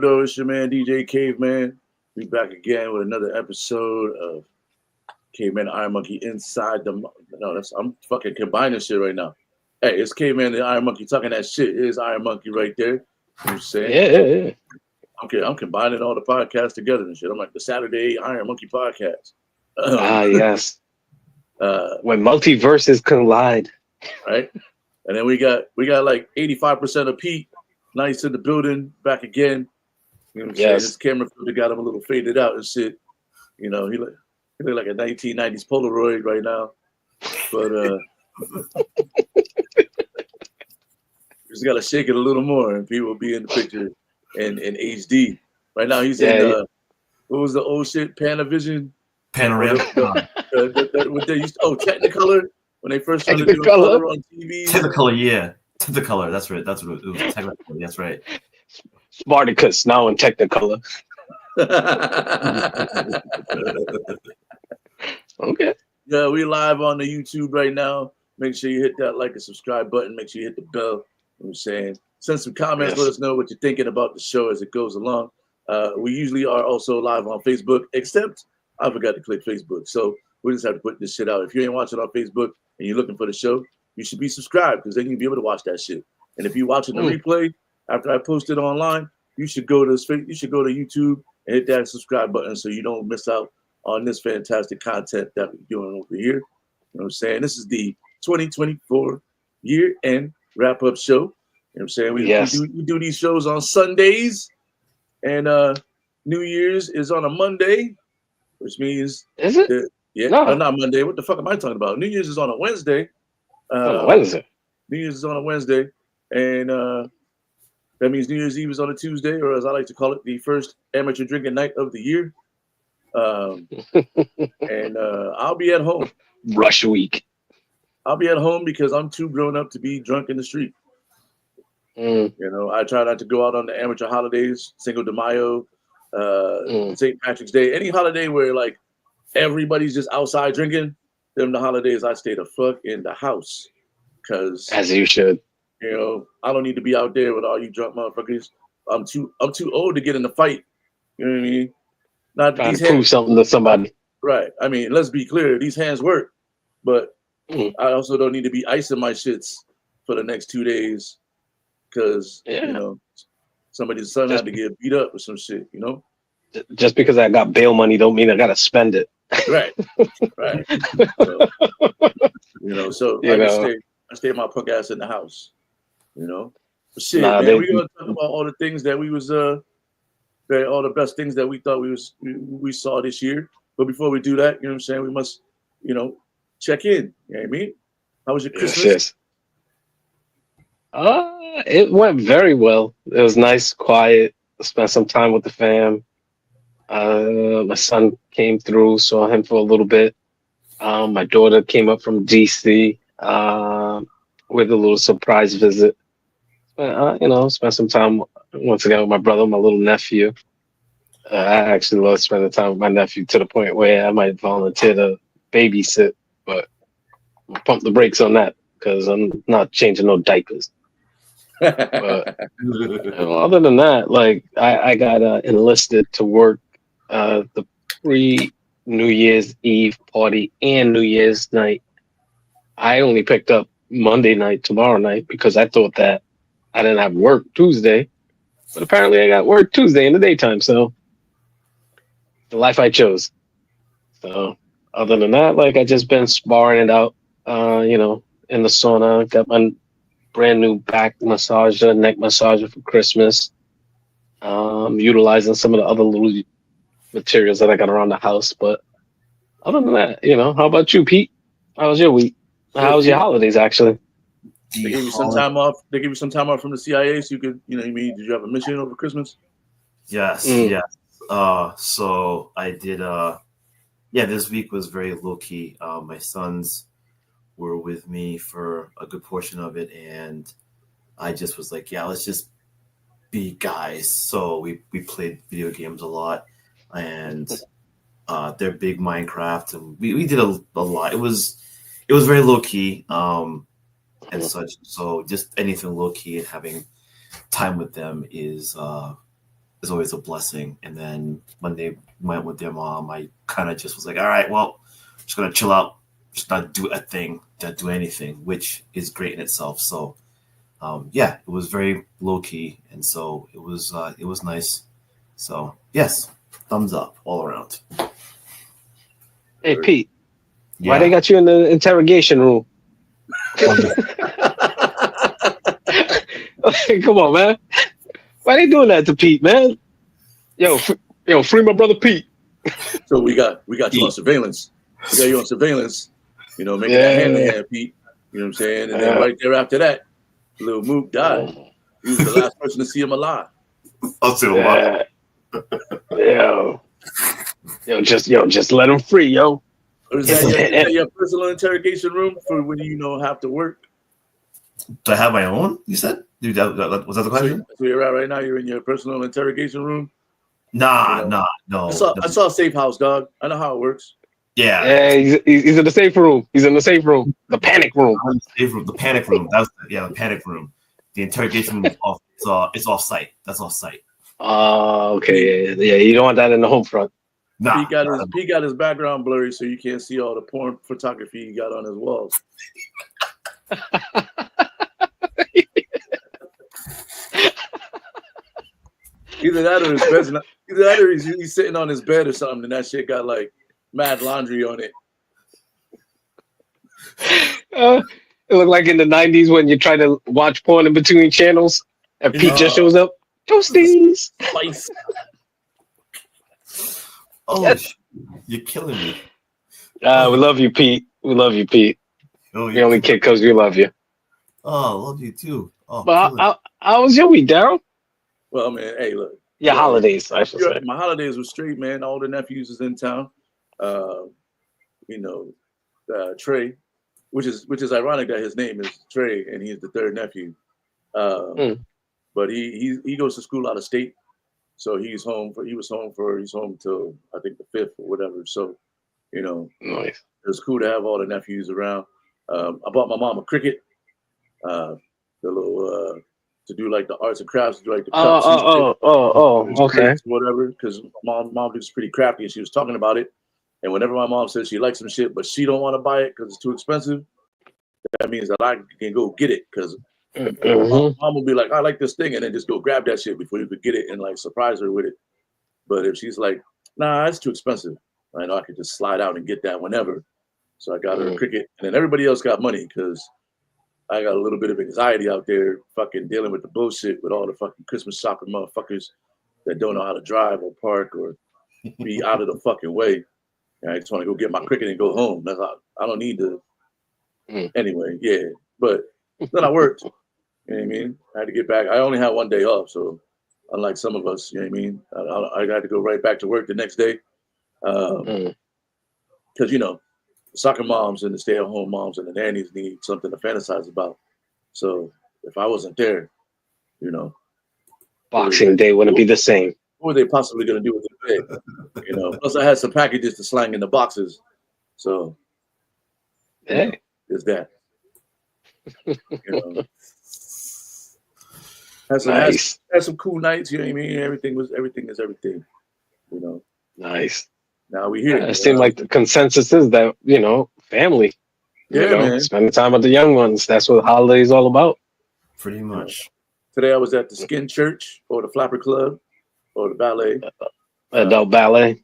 up, though? It's your man, DJ Caveman. We back again with another episode of Caveman IronMokey inside the... No, I'm fucking combining shit right now. Hey, it's Caveman the IronMokey talking that shit. It is IronMokey right there. You know what I'm saying? Yeah. I'm combining all the podcasts together and shit. I'm like the Saturday IronMokey podcast. Yes. When multiverses collide. Right? And then we got like 85% of Pete. Nice in the building, back again. You know what I'm saying? His camera filter got him a little faded out and shit. You know, he look like a 1990s Polaroid right now. But just gotta shake it a little more and people will be in the picture in HD. Right now he's in what was the old shit? Panavision? Panorama. What they used to, Technicolor when they first started doing color on TV. Technicolor, yeah. Technicolor, that's right. That's what it was. Technicolor, that's right. Spartacus now in Technicolor. Okay. Yeah, we live on the YouTube right now. Make sure you hit that like and subscribe button. Make sure you hit the bell. You know what I'm saying? Send some comments. Let us know what you're thinking about the show as it goes along. We usually are also live on Facebook, except I forgot to click Facebook. So we just have to put this shit out. If you ain't watching on Facebook and you're looking for the show, you should be subscribed because then you'll be able to watch that shit. And if you're watching the replay after I post it online, you should go to YouTube and hit that subscribe button so you don't miss out on this fantastic content that we're doing over here. You know what I'm saying? This is the 2024 year-end wrap-up show. You know what I'm saying? We do these shows on Sundays, and New Year's is on a Monday, which means... Is it? No, not Monday. What the fuck am I talking about? New Year's is on a Wednesday. Wednesday. New Year's is on a Wednesday, and that means New Year's Eve is on a Tuesday, or as I like to call it, the first amateur drinking night of the year. And I'll be at home. Rush week. I'll be at home because I'm too grown up to be drunk in the street. You know, I try not to go out on the amateur holidays, Cinco de Mayo, St. Patrick's Day, any holiday where like everybody's just outside drinking. Them the holidays I stay the fuck in the house, cause as you should. You know, I don't need to be out there with all you drunk motherfuckers. I'm too old to get in a fight. You know what I mean? Not trying to prove something to somebody. Right. I mean, let's be clear. These hands work, but I also don't need to be icing my shits for the next 2 days, cause you know somebody's son had to get beat up or some shit. You know. Just because I got bail money don't mean I gotta spend it. Right. So I stay my punk ass in the house. You know, but shit, man, we're gonna talk about all the things that we was all the best things that we thought we saw this year. But before we do that, you know what I'm saying, we must, check in. You know what I mean? How was your Christmas? Yes. It went very well. It was nice, quiet. Spent some time with the fam. My son came through, saw him for a little bit. My daughter came up from DC with a little surprise visit. Spent some time once again with my brother, my little nephew. I actually love spending time with my nephew to the point where I might volunteer to babysit, but I'll pump the brakes on that because I'm not changing no diapers. But other than that, like I got enlisted to work the pre-New Year's Eve party and New Year's night. I only picked up Monday night, tomorrow night, because I thought that I didn't have work Tuesday, but apparently I got work Tuesday in the daytime. So the life I chose. So other than that, like I just been sparring it out, in the sauna. Got my brand new back massager, neck massager for Christmas. Utilizing some of the other little materials that I got around the house. But other than that, how about you, Pete? How was your week? How was your holidays, actually? They gave you some time off. They gave you some time off from the CIA, so you could, did you have a mission over Christmas? Yes. So I did. This week was very low key. My sons were with me for a good portion of it, and I just was like, let's just be guys. So we played video games a lot, and they're big Minecraft, and we did a lot. It was very low key. And such. So just anything low key and having time with them is is always a blessing. And then when they went with their mom, I kind of just was like, all right, well, just gonna chill out, just not do a thing, not do anything, which is great in itself. So yeah, it was very low key, and so it was nice. So yes, thumbs up all around. Hey Pete, Yeah. why they got you in the interrogation room? Come on, man. Why they doing that to Pete, man? Yo, free my brother Pete. So we got you on surveillance. We got you on surveillance. You know, making that hand in hand, Pete. You know what I'm saying? And then right there after that, Lil Mook died. He was the last person to see him alive. I'll see him alive. Just let him free, yo. Or is that your personal interrogation room for when you have to work? Do I have my own? You said? Dude, was that the question? So you're at right now. You're in your personal interrogation room. Nah, no. I saw a safe house, dog. I know how it works. Yeah. He's in the safe room. He's in the safe room. The panic room. The panic room. The panic room. The interrogation room is off. It's off site. That's off site. Oh, okay. Yeah. You don't want that in the home front. Nah. He got his background blurry, so you can't see all the porn photography he got on his walls. Either that or he's sitting on his bed or something, and that shit got like mad laundry on it. It looked like in the 90s when you try to watch porn in between channels and Pete just shows up. Toasties. Spice. Oh, yes. You're killing me. We love you, Pete. We love you, Pete. Oh, we only kid because we love you. Oh, I love you too. Oh, but how was your week, Daryl? Well, man, hey, look. Yeah, holidays, I should say. My holidays were straight, man. All the nephews is in town. Trey, which is ironic that his name is Trey and he's the third nephew. But he goes to school out of state, so he's home till I think the 5th or whatever. So, nice. It was cool to have all the nephews around. I bought my mom a cricket, the little to do like the arts and crafts, to do like the cups. Okay. Whatever, because mom was pretty crafty and she was talking about it. And whenever my mom says she likes some shit, but she don't want to buy it because it's too expensive, that means that I can go get it because mom will be like, I like this thing, and then just go grab that shit before you could get it and like surprise her with it. But if she's like, nah, it's too expensive, I know I could just slide out and get that whenever. So I got her a cricket, and then everybody else got money because I got a little bit of anxiety out there fucking dealing with the bullshit with all the fucking Christmas shopping motherfuckers that don't know how to drive or park or be out of the fucking way. And I just want to go get my cricket and go home. That's all. I don't need to. Anyway, yeah. But then I worked. You know what I mean? I had to get back. I only had one day off, so unlike some of us, you know what I mean? I had to go right back to work the next day. Because, soccer moms and the stay-at-home moms and the nannies need something to fantasize about. So if I wasn't there, Boxing Day wouldn't be the same. What were they possibly going to do with their day? Plus I had some packages to slang in the boxes. So there's that. Had some cool nights, you know what I mean? Everything is everything. Nice. Now we here. It seemed like the consensus is that, family. Man. Spending time with the young ones. That's what holidays all about. Pretty much. Today I was at the Skin Church or the Flapper Club or the ballet. Adult ballet.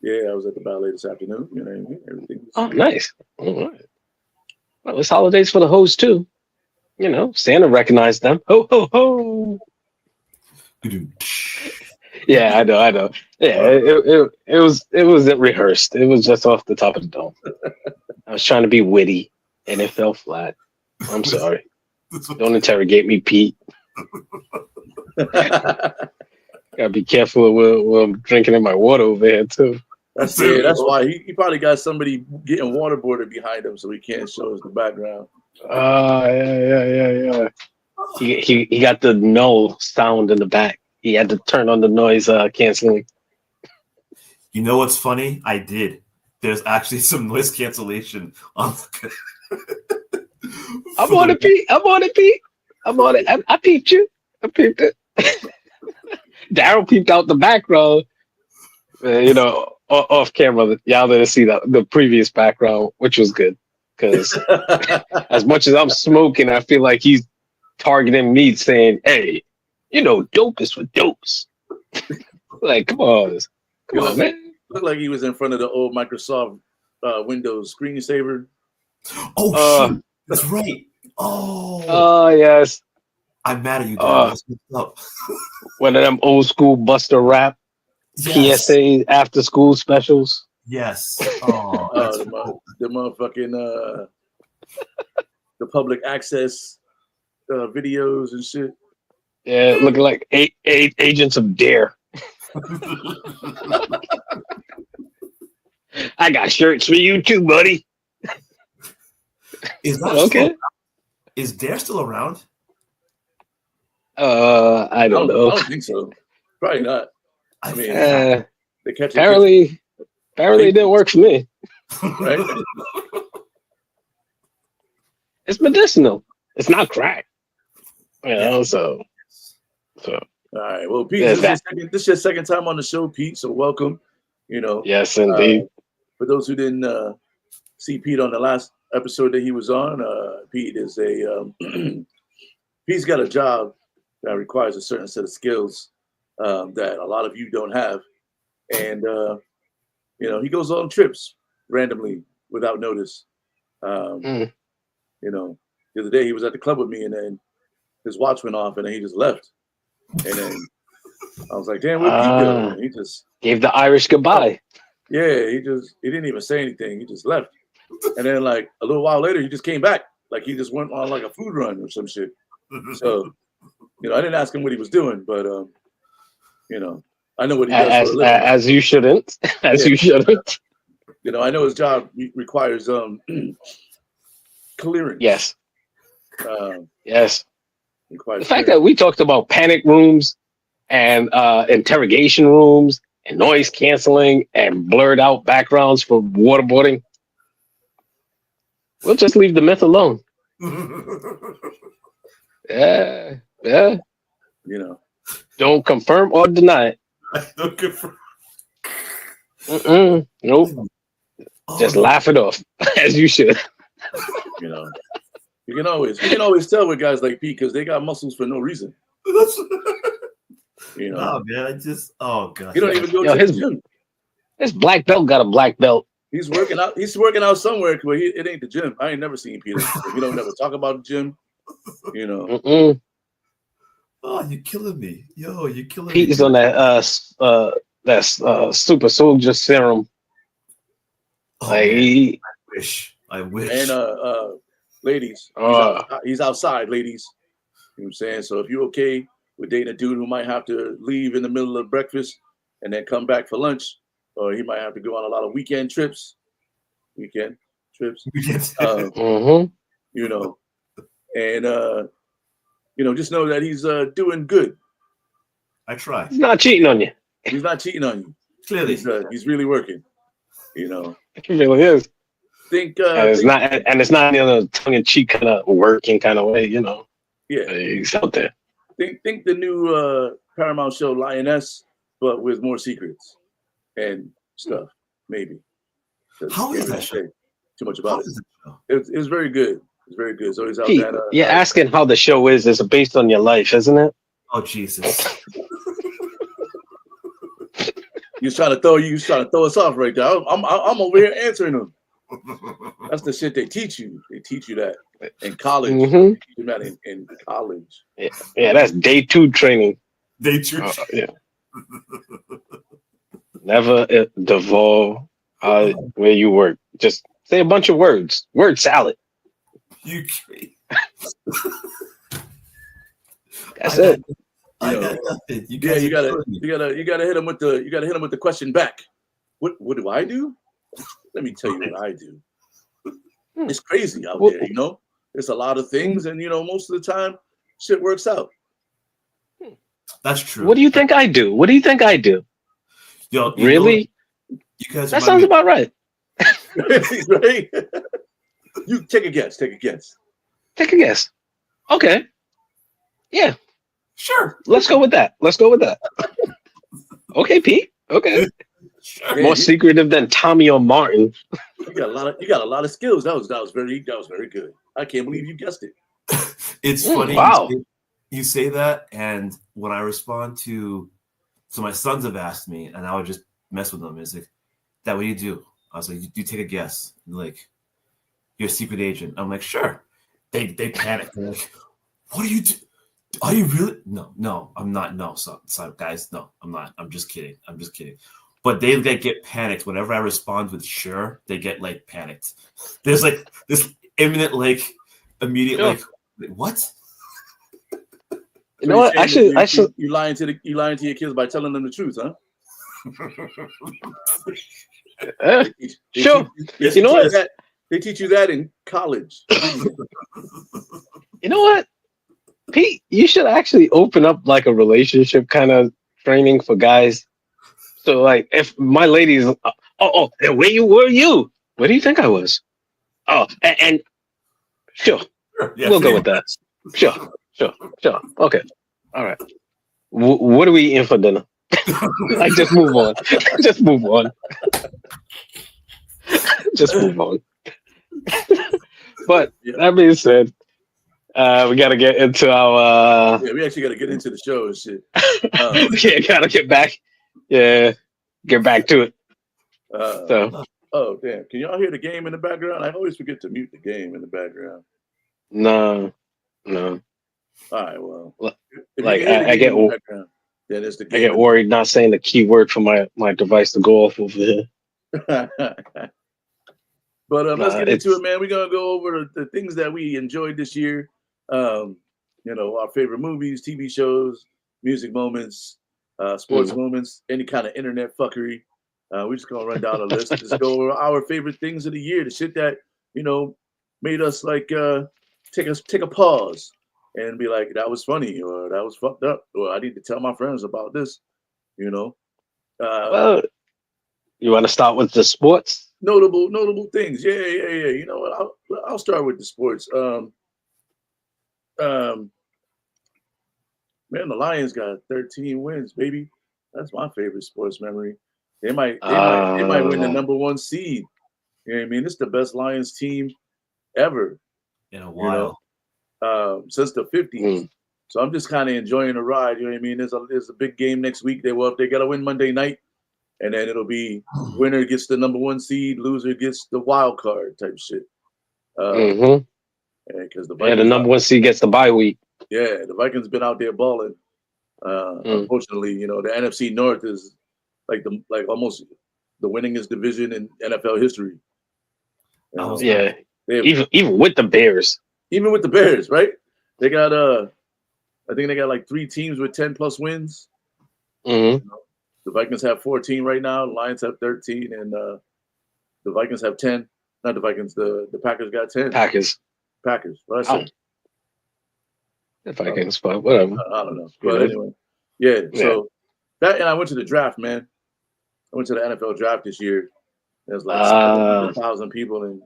Yeah, I was at the ballet this afternoon. You know what I mean? Everything. Nice. All right. Well, it's holidays for the hoes too. Santa recognized them. Ho ho ho. Yeah, I know. Yeah, it wasn't rehearsed. It was just off the top of the dome. I was trying to be witty, and it fell flat. I'm sorry. Don't interrogate me, Pete. Gotta be careful when I'm drinking in my water over here too. That's why he probably got somebody getting waterboarded behind him, so he can't show us the background. Yeah. He got the no sound in the back. He had to turn on the noise canceling. You know what's funny? I did. There's actually some noise cancellation on. I'm on it, Pete. I'm on it. I peeped you. I peeped it. Daryl peeped out the background. Off camera, y'all didn't see the previous background, which was good because as much as I'm smoking, I feel like he's targeting me, saying, "Hey, dope is for dopes." Like, come on, man. Looked like he was in front of the old Microsoft Windows screensaver. Oh shit, that's right. Oh yes. I'm mad at you, Dad. One of them old school Buster Rap PSA after school specials. Yes. Oh, the motherfucking the public access videos and shit. Yeah, looking like eight agents of Dare. I got shirts for you too, buddy. Is that okay? Is Dare still around? I don't know. I don't think so. Probably not. I mean, they catch apparently it didn't work for me. Right? It's medicinal. It's not crack. So. All right. Well, Pete, this is your second time on the show, Pete. So welcome. Yes, indeed. For those who didn't see Pete on the last episode that he was on, Pete is he's got a job that requires a certain set of skills that a lot of you don't have, and he goes on trips randomly without notice. The other day he was at the club with me, and then his watch went off, and then he just left. And then I was like, "Damn, where'd Pete go?" And he just gave the Irish goodbye. Yeah, he didn't even say anything. He just left. And then like a little while later, he just came back. Like he just went on like a food run or some shit. So, I didn't ask him what he was doing, but I know what he does for a living. As you shouldn't. You shouldn't. I know his job requires clearance. Yes. Yes. The fact that we talked about panic rooms and interrogation rooms and noise canceling and blurred out backgrounds for waterboarding. We'll just leave the myth alone. Yeah. Don't confirm or deny it. Don't confirm. Nope. Just laugh it off, as you should. You can always tell with guys like Pete because they got muscles for no reason. Oh man, oh god. You don't even go to the gym. His black belt got a black belt. He's working out. He's working out somewhere, but it ain't the gym. I ain't never seen Peter. He don't never talk about the gym. Oh, you're killing me, yo! You're killing me. He's on that super soldier serum. Oh, I wish. And ladies, he's outside, ladies. You know what I'm saying? So if you're okay with dating a dude who might have to leave in the middle of breakfast and then come back for lunch, or he might have to go on a lot of weekend trips. And just know that he's doing good. I try. He's not cheating on you. He's not cheating on you. Clearly, he's really working. He really is. It's not in a tongue-in-cheek kind of working kind of way, Yeah, he's out there. Think the new Paramount show Lioness, but with more secrets and stuff, maybe. How is that show? Too much about it. It's very good. It's very good. So he's out Pete, there. You're asking how the show is based on your life, isn't it? Oh Jesus! You're trying to throw us off right there. I'm over here answering them. That's the shit they teach you. They teach you that in college. Mm-hmm. They teach you that in college. Yeah, that's day 2 training. Day 2. Yeah. Never devolve where you work. Just say a bunch of words. Word salad. You. That's it. I got nothing. You gotta hit him with the question back. What do I do? Let me tell you what I do. It's crazy out there, There's a lot of things, and most of the time, shit works out. That's true. What do you think I do? Yo, really? You guys. That sounds about right. Right? You take a guess. Okay. Yeah. Sure. Let's go with that. Okay, Pete. Okay. Sure. More secretive than Tommy or Martin. You got a lot of skills. That was very good. I can't believe you guessed it. It's funny. Wow. You say that, and when I respond to, so my sons have asked me, and I would just mess with them. It's like, Dad, what do you do? I was like, you take a guess. And like, you're a secret agent. I'm like, sure. They panic. They're like, what do you do? Are you really? No, I'm not. No, sorry, guys. No, I'm not. I'm just kidding. But they get panicked whenever I respond with sure. They get like panicked. There's like this imminent, like immediate, like what? You know what? Actually, you lying to your kids by telling them the truth, huh? Sure. You know what? They teach you that in college. You know what, Pete? You should actually open up like a relationship kind of training for guys. So, like, if my lady's, and where were you? Where do you think I was? Oh, and sure, Yeah, we'll go with that. Sure. Okay, all right. What are we eating for dinner? Like, just move on. Just move on. But that being said, we got to get into our. We actually got to get into the show and shit. Gotta get back. Yeah, get back to it. Oh damn! Can y'all hear the game in the background? I always forget to mute the game in the background. No. All right, well, like I get worried not saying the key word for my device to go off over here. But let's get into it, man. We're gonna go over the things that we enjoyed this year. You know, our favorite movies, TV shows, music moments, sports moments, any kind of internet fuckery. We're just gonna run down a list. Just go over our favorite things of the year, the shit that made us like take a pause and be like, that was funny, or that was fucked up, or I need to tell my friends about this. Well, you want to start with the sports? Notable things. Yeah. You know what? I'll start with the sports. Man, the Lions got 13 wins, baby. That's my favorite sports memory. They might win the number 1 seed. You know what I mean? It's the best Lions team ever in a while. Since the 50s. So I'm just kind of enjoying the ride. You know what I mean? There's a big game next week. They got to win Monday night, and then it'll be winner gets the number 1 seed, loser gets the wild card type shit. Because the number 1 seed gets the bye week. Yeah, the Vikings been out there balling. Unfortunately, the NFC North is like almost the winningest division in NFL history. Even with the Bears. Even with the Bears, right? They got I think they got like 3 teams with 10+ wins. The Vikings have 14 right now. The Lions have 13, and the Vikings have 10. Not the Vikings. The Packers got 10. Packers. What I said. The Vikings, but whatever. I don't know. But anyway, yeah. So that, and I went to the draft, man. I went to the NFL draft this year. There's like 1,000 people in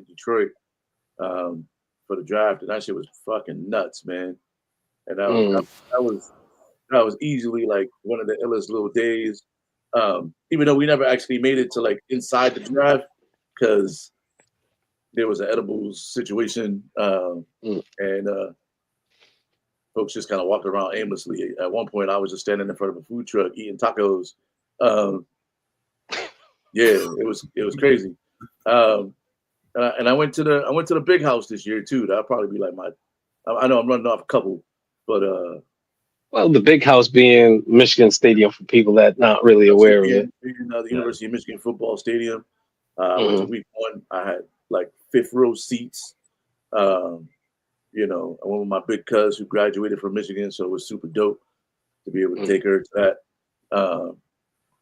Detroit for the draft, and that shit was fucking nuts, man. And that was easily like one of the illest little days. Even though we never actually made it to like inside the draft because there was an edibles situation, and folks just kind of walked around aimlessly. At one point, I was just standing in front of a food truck eating tacos. It was crazy. And I went to the big house this year too. That'll probably be like I know I'm running off a couple, but well, the big house being Michigan Stadium for people that not really aware of it. The University of Michigan football stadium. I went to week 1. I had like 5th row seats. I went with my big cuz who graduated from Michigan, so it was super dope to be able to take her to that.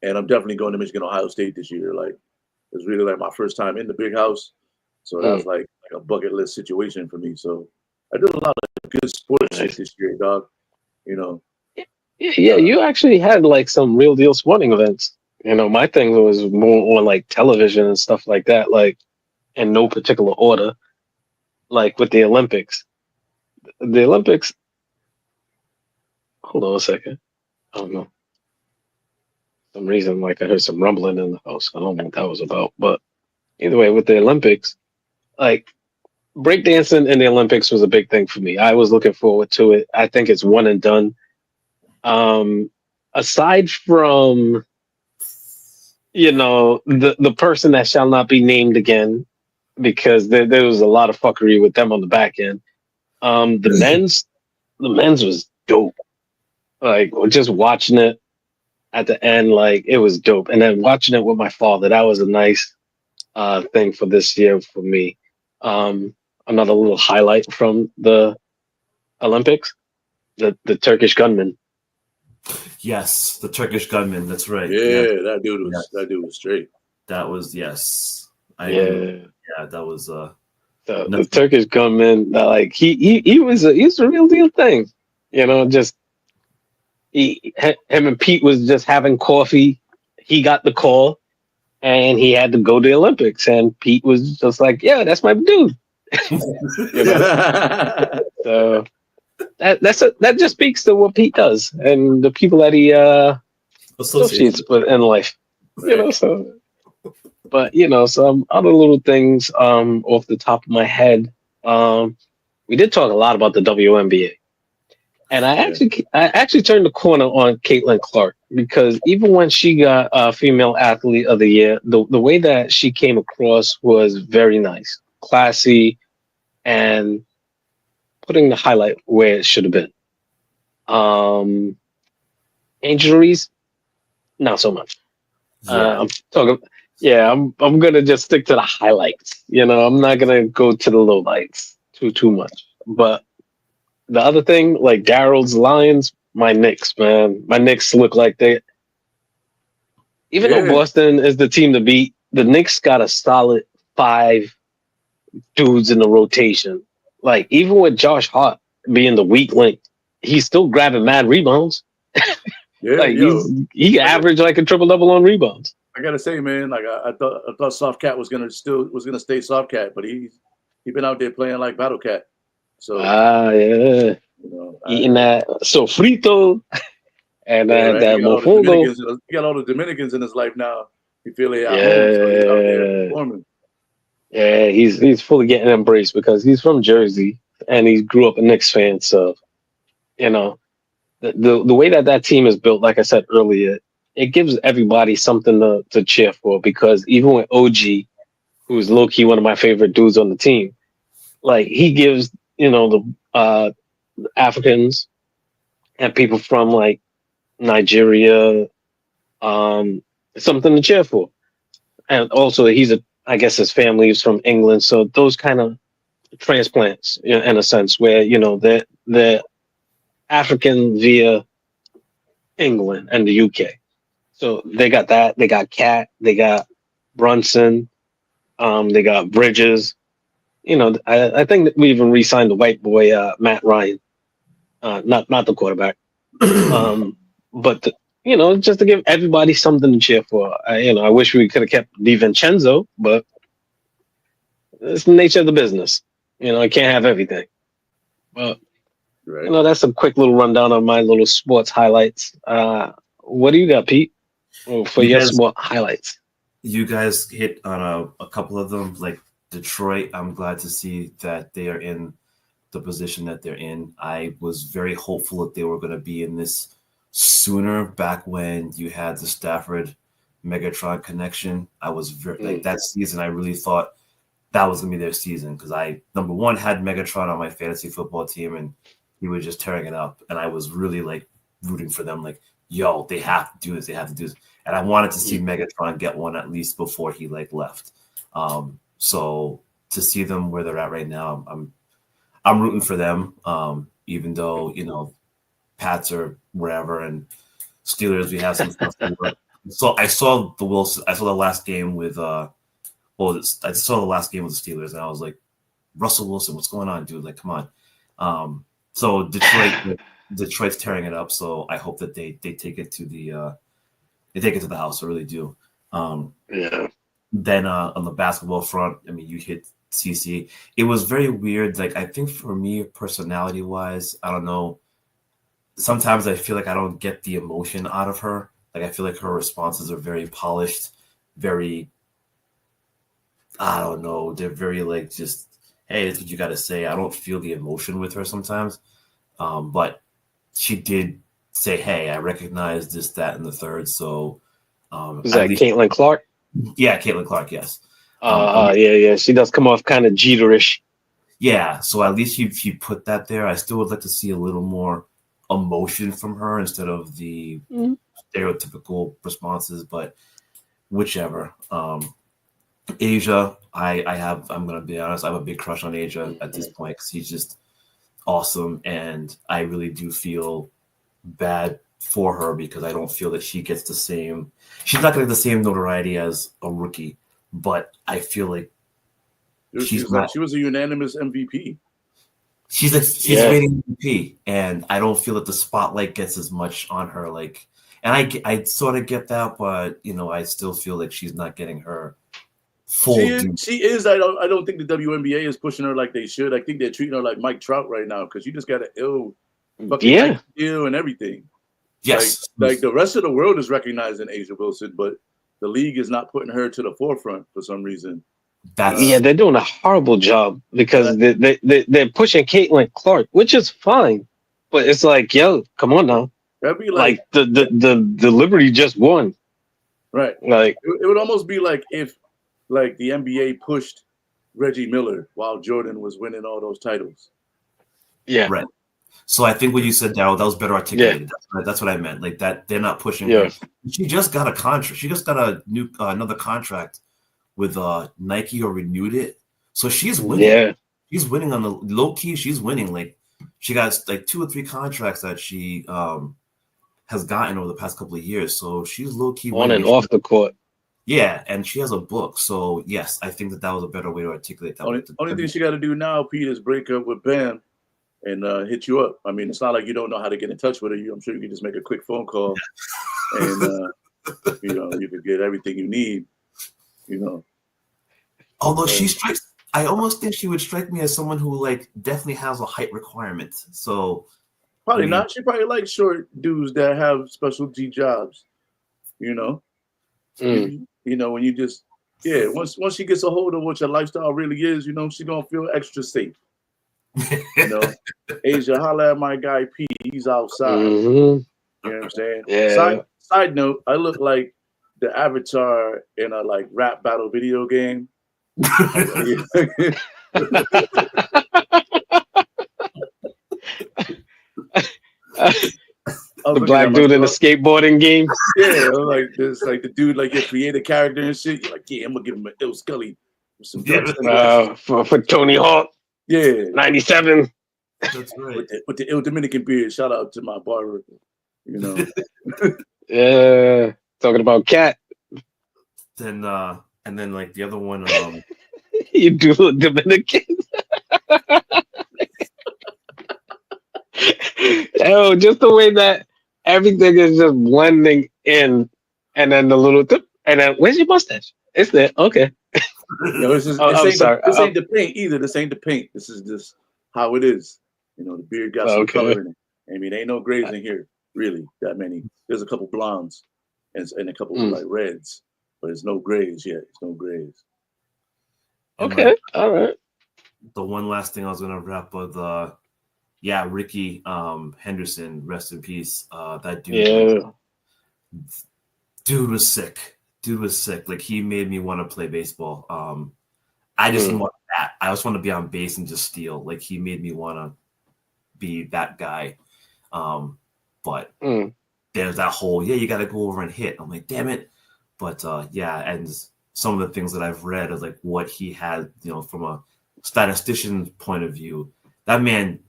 And I'm definitely going to Michigan Ohio State this year. Like, it was really like my first time in the big house, so that was like a bucket list situation for me. So I did a lot of good sports shit this year, dog. Yeah, you actually had like some real deal sporting events. My thing was more on like television and stuff like that, like in no particular order. Like with the Olympics. The Olympics, Hold on a second. I don't know. For some reason, like I heard some rumbling in the house. I don't know what that was about. But either way, with the Olympics, like breakdancing in the Olympics was a big thing for me. I was looking forward to it. I think it's one and done. Um, aside from the person that shall not be named again, because there was a lot of fuckery with them on the back end. The men's was dope. Like just watching it at the end, like it was dope. And then watching it with my father, that was a nice thing for this year for me. Another little highlight from the Olympics, the Turkish gunman. Yes, the Turkish gunman. That's right. Yeah, that dude was straight. That was yes. I Yeah. agree. Yeah, that was The Turkish gunman, like he was a real deal thing. Just him and Pete was just having coffee. He got the call, and he had to go to the Olympics. And Pete was just like, "Yeah, that's my dude." So that just speaks to what Pete does and the people that he associates with in life. So. But some other little things off the top of my head. We did talk a lot about the WNBA. And I actually turned the corner on Caitlin Clark because even when she got Female Athlete of the Year, the way that she came across was very nice, classy, and putting the highlight where it should have been. Injuries, not so much. I'm talking. Yeah, I'm gonna just stick to the highlights. I'm not gonna go to the lowlights too much. But the other thing, like Daryl's Lions, my Knicks, man. My Knicks look like even though Boston is the team to beat, the Knicks got a solid 5 dudes in the rotation. Like, even with Josh Hart being the weak link, he's still grabbing mad rebounds. Yeah, like he averaged like a triple-double on rebounds. I gotta say, man, like I thought Soft Cat was gonna stay Soft Cat, but he been out there playing like Battle Cat. So yeah, eating that sofrito and that mofongo. He got all the Dominicans in his life now. You feel it at home, so he's out there performing. Yeah, he's fully getting embraced because he's from Jersey and he grew up a Knicks fan. So, the way that team is built, like I said earlier, it gives everybody something to cheer for because even with OG, who's low key one of my favorite dudes on the team, like he gives the Africans and people from like Nigeria something to cheer for, and also I guess his family is from England, so those kind of transplants in a sense where they're African via England and the UK. So they got that. They got Cat. They got Brunson. They got Bridges. I think that we even re-signed the white boy Matt Ryan. Not the quarterback. But just to give everybody something to cheer for. I wish we could have kept DiVincenzo, but it's the nature of the business. I can't have everything. But that's a quick little rundown of my little sports highlights. What do you got, Pete, for your sport highlights? You guys hit on a couple of them, like Detroit. I'm glad to see that they are in the position that they're in. I was very hopeful that they were going to be in this sooner, back when you had the Stafford Megatron connection. I was like that season. I really thought that was going to be their season because I, number one, had Megatron on my fantasy football team and he was just tearing it up. And I was really like rooting for them. Like, yo, they have to do this. They have to do this. And I wanted to see Megatron get one at least before he like left. So to see them where they're at right now, I'm rooting for them. Even though, Pats or wherever and Steelers, we have some stuff. So I saw the last game with I saw the last game with the Steelers and I was like, Russell Wilson, what's going on, dude? Like, come on. So Detroit's tearing it up. So I hope that they take it to the house. I really do. Then on the basketball front, I mean, you hit CC. It was very weird. Like, I think for me, personality wise, I don't know. sometimes I feel like I don't get the emotion out of her. Like I feel like her responses are very polished, very, I don't know, they're very like just, hey, that's what you got to say. I don't feel the emotion with her sometimes. But she did say, hey, I recognize this, that, and the third. So Is at that least, Caitlin Clark? yeah, Caitlin Clark, yes. Yeah. She does come off kind of jeeterish. Yeah, so at least she put that there. I still would like to see a little more emotion from her instead of the stereotypical responses, but whichever. Asia, I'm gonna be honest, I have a big crush on Asia at this point because he's just awesome, and I really do feel bad for her because I don't feel that she gets the same. She's not getting the same notoriety as a rookie, but I feel like She was a unanimous MVP. She's rating MVP, and I don't feel that the spotlight gets as much on her. Like, and I sort of get that, but I still feel like she's not getting her full. She is. I don't think the WNBA is pushing her like they should. I think they're treating her like Mike Trout right now because you just got an ill fucking deal and everything. Yes, like the rest of the world is recognizing Asia Wilson, but the league is not putting her to the forefront for some reason. They're doing a horrible job because they're pushing Caitlin Clark, which is fine, but it's like, yo, come on now. That'd be like the Liberty just won, right? Like it would almost be like if like the NBA pushed Reggie Miller while Jordan was winning all those titles. Yeah, right. So I think what you said, Daryl, that was better articulated. Yeah. That's what I meant. Like that, they're not pushing her. She just got a contract. She just got a new another contract with Nike or renewed it. So she's winning. Yeah. She's winning on the low key. She's winning. Like she got like 2 or 3 contracts that she has gotten over the past couple of years. So she's low key on and off the court. Yeah, and she has a book. So yes, I think that was a better way to articulate that. Only thing she got to do now, Pete, is break up with Bam and hit you up. I mean, it's not like you don't know how to get in touch with her. I'm sure you can just make a quick phone call, and you could get everything you need. Although she strikes, I almost think she would strike me as someone who like definitely has a height requirement. So probably not. She probably likes short dudes that have specialty jobs. When you just once she gets a hold of what your lifestyle really is, she's gonna feel extra safe. Asia, holla at my guy P. He's outside. Mm-hmm. You know what I'm saying? Yeah. Side note, I look like the avatar in a like rap battle video game. The black dude in the skateboarding game. Yeah, like this, like the dude, like you create a character and shit. You're like, yeah, I'm gonna give him an ill Scully with some for Tony Hawk. Yeah, 97. That's right. With the ill Dominican beard. Shout out to my barber. Yeah, talking about cat. Then and then like the other one, you do look Dominican. Oh, just the way that everything is just blending in, and then the little tip, and then where's your mustache? It's there. Okay. This ain't the paint either. This ain't the paint. This is just how it is. The beard got some color in it. I mean, ain't no grays in here, really, that many. There's a couple blondes and a couple like reds, but there's no grays yet. There's no grays. Okay, all right. The one last thing I was gonna wrap with, Ricky Henderson, rest in peace. That dude. Yeah. Dude was sick. Like he made me want to play baseball. I just want that. I just want to be on base and just steal. Like he made me want to be that guy. But there's that whole you got to go over and hit. I'm like, damn it. But and some of the things that I've read is like what he had, from a statistician point of view. That man,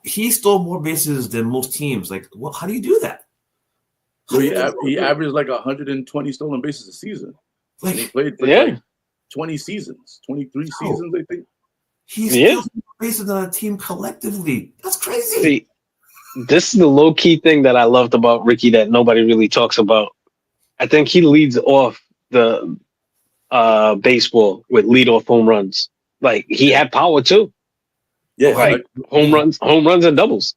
he stole more bases than most teams. Like, how do you do that? So he averaged like 120 stolen bases a season. Like, and he played for like 20 seasons, 23 seasons, I think. He steals more bases than a team collectively. That's crazy. See, this is the low key thing that I loved about Ricky that nobody really talks about. I think he leads off the baseball with leadoff home runs. Like he had power too. Yeah, like home runs and doubles.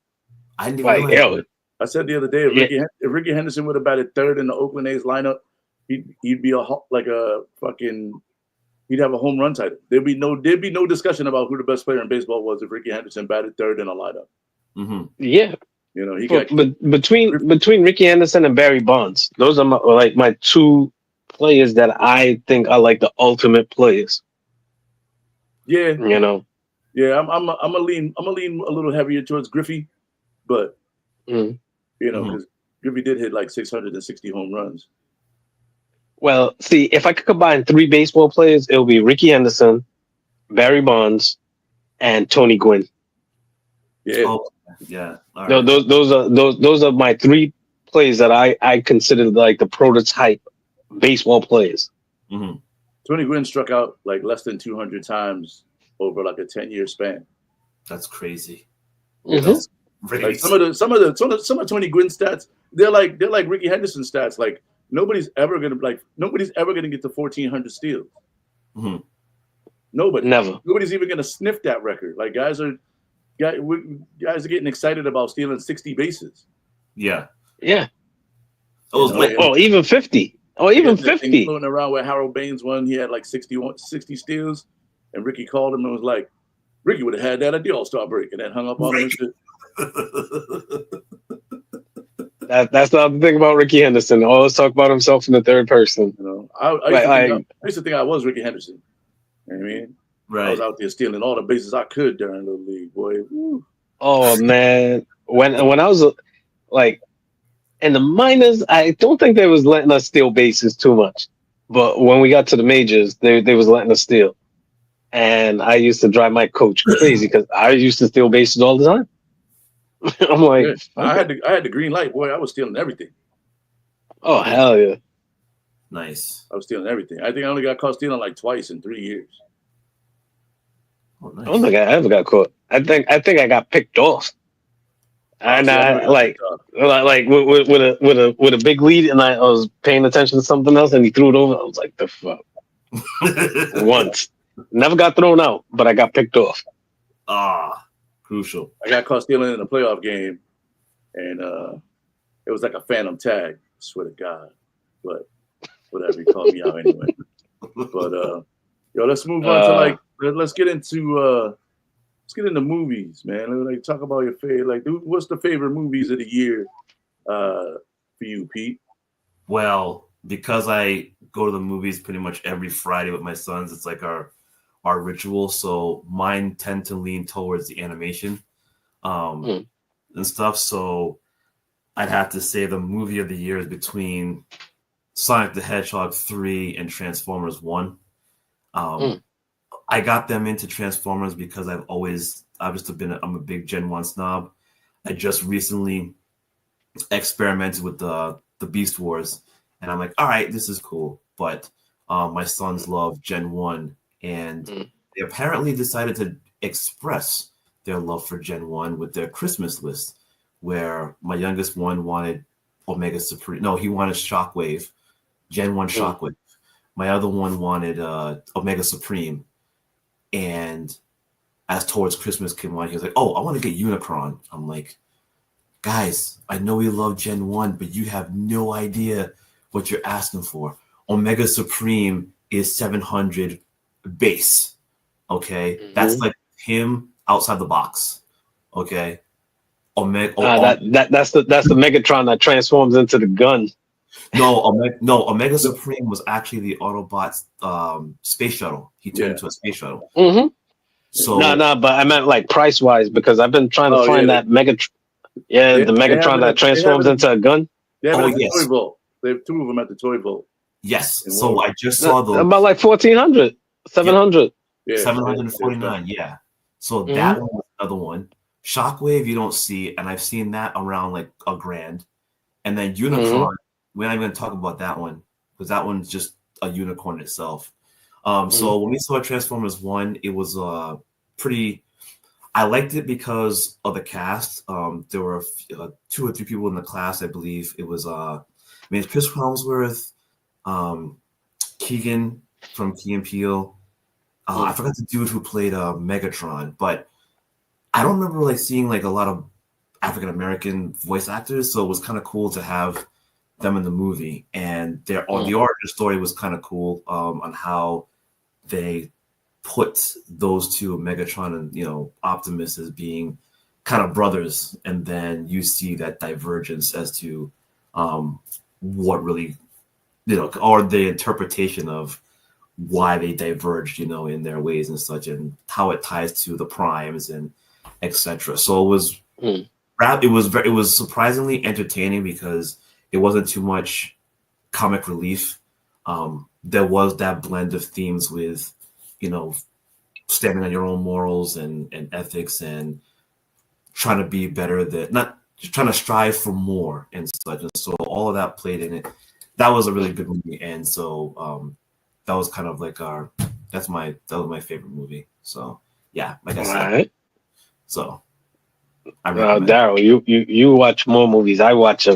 I didn't even Like, realize. yo, I said the other day, if Ricky Henderson would have batted third in the Oakland A's lineup, he'd be he'd have a home run title. There'd be no discussion about who the best player in baseball was if Ricky Henderson batted third in a lineup. Mm-hmm. yeah. You know, But between Ricky Henderson and Barry Bonds, those are my two players that I think are like the ultimate players. Yeah, You know. yeah. I'm gonna lean a little heavier towards Griffey, but Mm. you know, because Griffey did hit like 660 home runs. Well, see, if I could combine three baseball players, it would be Ricky Henderson, Barry Bonds, and Tony Gwynn. Yeah. Oh, yeah. All right. Those are my three players that I consider like the prototype baseball players. Mm-hmm. Tony Gwynn struck out like less than 200 times over like a 10-year span. That's crazy. Mm-hmm. That's like crazy. some of Tony Gwynn stats, they're like Ricky Henderson stats. Like nobody's ever gonna get to 1,400 steals. Mm-hmm. Nobody's even gonna sniff that record. Like guys are getting excited about stealing 60 bases. Yeah. Even 50. Oh, even 50. Floating around where Harold Baines won, he had like 60 steals, and Ricky called him and was like, Ricky would have had that at the All-Star break, and then hung up on him and shit. That's the other thing about Ricky Henderson. Always talk about himself in the third person. You know, I used to think I was Ricky Henderson. You know what I mean? Right. I was out there stealing all the bases I could during the league, boy. Woo. Oh man, when I was like in the minors, I don't think they was letting us steal bases too much. But when we got to the majors, they was letting us steal, and I used to drive my coach crazy because I used to steal bases all the time. I'm like, yeah. I had the green light, boy. I was stealing everything. Oh hell yeah! Nice. I was stealing everything. I think I only got caught stealing like twice in 3 years. Oh, nice. I don't think I ever got caught. I think I got picked off. And I like with a big lead, and I was paying attention to something else, and he threw it over. I was like, the fuck. Once, never got thrown out, but I got picked off. Crucial. I got caught stealing in a playoff game, and it was like a phantom tag. I swear to God, but whatever, he called me out anyway. But yo, let's move on to let's get into movies, man. Like talk about your favorite. Like, what's the favorite movies of the year for you, Pete? Well, because I go to the movies pretty much every Friday with my sons, it's like our ritual. So mine tend to lean towards the animation and stuff. So I'd have to say the movie of the year is between Sonic the Hedgehog 3 and Transformers 1. I got them into Transformers because I'm a big Gen 1 snob. I just recently experimented with the Beast Wars, and I'm like, all right, this is cool. But my sons love Gen 1, and they apparently decided to express their love for Gen 1 with their Christmas list, where my youngest one wanted Omega Supreme. No, he wanted Shockwave, Gen 1 Shockwave. My other one wanted Omega Supreme. And as towards Christmas came on, he was like, oh, I want to get Unicron. I'm like, guys, I know you love Gen 1, but you have no idea what you're asking for. Omega Supreme is 700 base. Okay? That's like him outside the box. Okay? That's the Megatron that transforms into the gun. No, Omega Supreme was actually the Autobot's space shuttle. He turned into a space shuttle. Mm-hmm. So but I meant like price wise, because I've been trying to find that Megatron. Yeah, the Megatron that transforms into a gun. They have the Toy Vault. They have two of them at the Toy Vault. Yes. So I just saw those. About like 1,400, 700. Yeah, 749. Yeah. So that one was another one. Shockwave, you don't see, and I've seen that around like $1,000. And then Unicron, we're not even going to talk about that one because that one's just a unicorn itself. So when we saw Transformers 1, it was pretty. I liked it because of the cast. There were 2 or 3 people in the class, I believe. It was Chris Helmsworth, Keegan from Key and Peele. I forgot the dude who played Megatron, but I don't remember like seeing like a lot of African American voice actors, so it was kind of cool to have them in the movie. And the origin story was kind of cool on how they put those two, Megatron and Optimus, as being kind of brothers, and then you see that divergence as to what really or the interpretation of why they diverged in their ways and such, and how it ties to the primes and etc. So it was surprisingly entertaining because it wasn't too much comic relief. There was that blend of themes with standing on your own morals and ethics and trying to be better, that not trying to strive for more and such. And so all of that played in it. That was a really good movie. And so that was kind of like that was my favorite movie. So yeah, like I said. Right. So I recommend Daryl, you watch more movies. I watch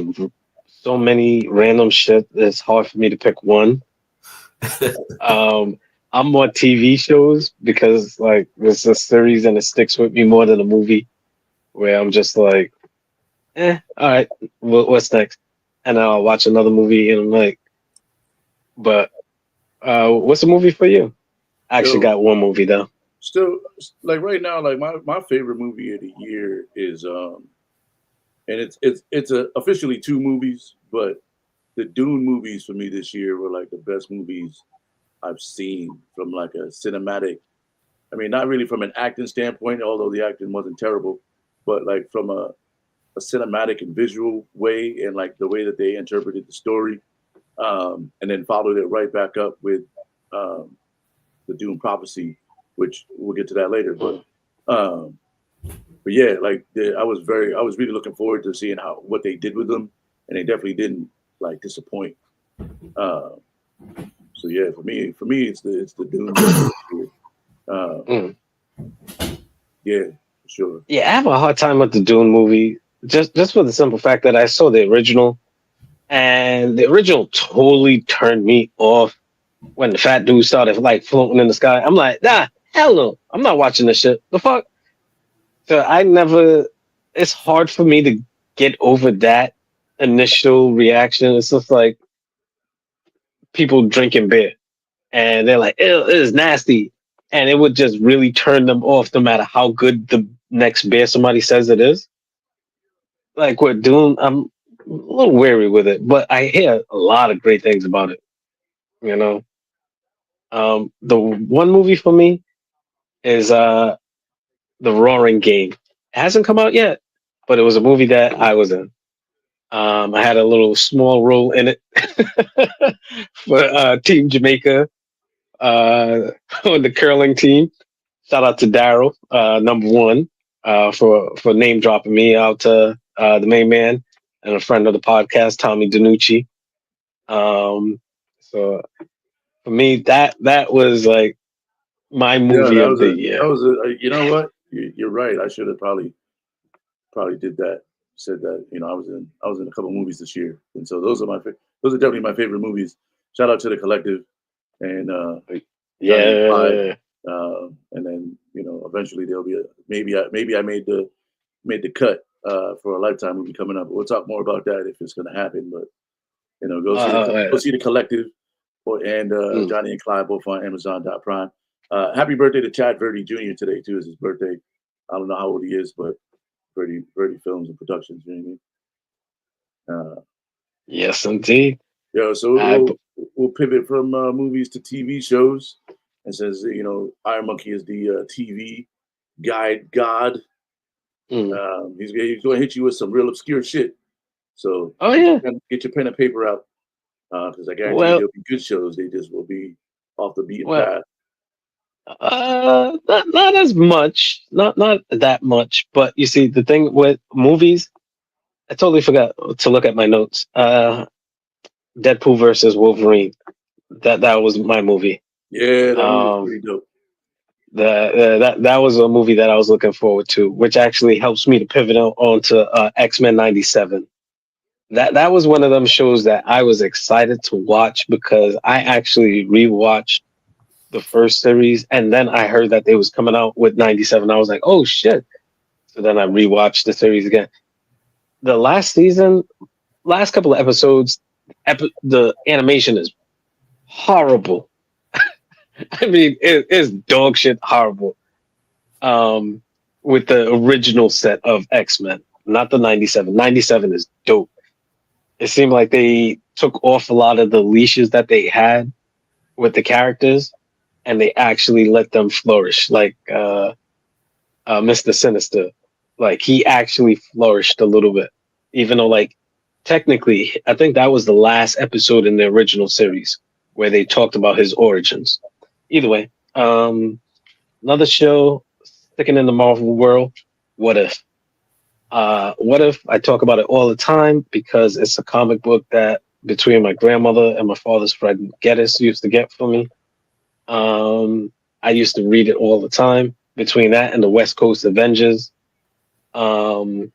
so many random shit. It's hard for me to pick one. I'm more TV shows because like it's a series and it sticks with me more than a movie. Where I'm just like, all right, what's next? And I'll watch another movie and I'm like, but what's a movie for you? I actually got one movie though. Still, like right now, like my favorite movie of the year is and it's officially two movies, but the Dune movies for me this year were like the best movies I've seen from like a cinematic. I mean, not really from an acting standpoint, although the acting wasn't terrible, but like from a cinematic and visual way, and like the way that they interpreted the story, and then followed it right back up with the Dune prophecy, which we'll get to that later. But yeah, like I was really looking forward to seeing what they did with them, and they definitely didn't like disappoint. So yeah, for me, it's the Dune. Yeah, for sure. Yeah, I have a hard time with the Dune movie, just for the simple fact that I saw the original, and the original totally turned me off when the fat dude started like floating in the sky. I'm like, nah, hell no, I'm not watching this shit. The fuck. So it's hard for me to get over that initial reaction. It's just like people drinking beer and they're like, ew, it is nasty. And it would just really turn them off no matter how good the next beer somebody says it is. Like with Dune, I'm a little wary with it, but I hear a lot of great things about it. You know, the one movie for me is The Roaring Game. It hasn't come out yet, but it was a movie that I was in. I had a little small role in it for Team Jamaica on the curling team. Shout out to Daryl, number one, for name dropping me out to the main man and a friend of the podcast, Tommy DiNucci. So for me, that was like my movie of the year. That was a. You know what? You're right. I should have probably did that. Said that. I was in a couple movies this year, and so those are definitely my favorite movies. Shout out to the collective, and yeah. And then eventually there'll be maybe I made the cut for a Lifetime movie coming up. But we'll talk more about that if it's going to happen. But go see the collective, and Johnny and Clyde both on Amazon.Prime. Happy birthday to Chad Verdi Jr. today too. Is his birthday. I don't know how old he is, but Verdi Films and Productions. You know what I mean? Yes, indeed. Yeah, so we'll pivot from movies to TV shows. And since IronMokey is the TV guide god, he's going to hit you with some real obscure shit. So get your pen and paper out, because I guarantee there'll be good shows. They just will be off the beaten path. Not as much, not that much. But you see, the thing with movies, I totally forgot to look at my notes. Deadpool versus Wolverine. That was my movie. Yeah, that was pretty dope. That was a movie that I was looking forward to, which actually helps me to pivot on to X-Men 97. That was one of them shows that I was excited to watch because I actually rewatched the first series, and then I heard that they was coming out with 97. I was like, oh shit. So then I rewatched the series again. the last season, last couple of episodes, the animation is horrible. I mean, it is dog shit horrible. With the original set of X-Men, not the 97. 97 is dope. It seemed like they took off a lot of the leashes that they had with the characters and they actually let them flourish. Like Mr. Sinister, like he actually flourished a little bit, even though like technically, I think that was the last episode in the original series where they talked about his origins. Either way, another show sticking in the Marvel world. What if? What if I talk about it all the time because it's a comic book that between my grandmother and my father's friend Geddes used to get for me. I used to read it all the time between that and the West Coast Avengers. So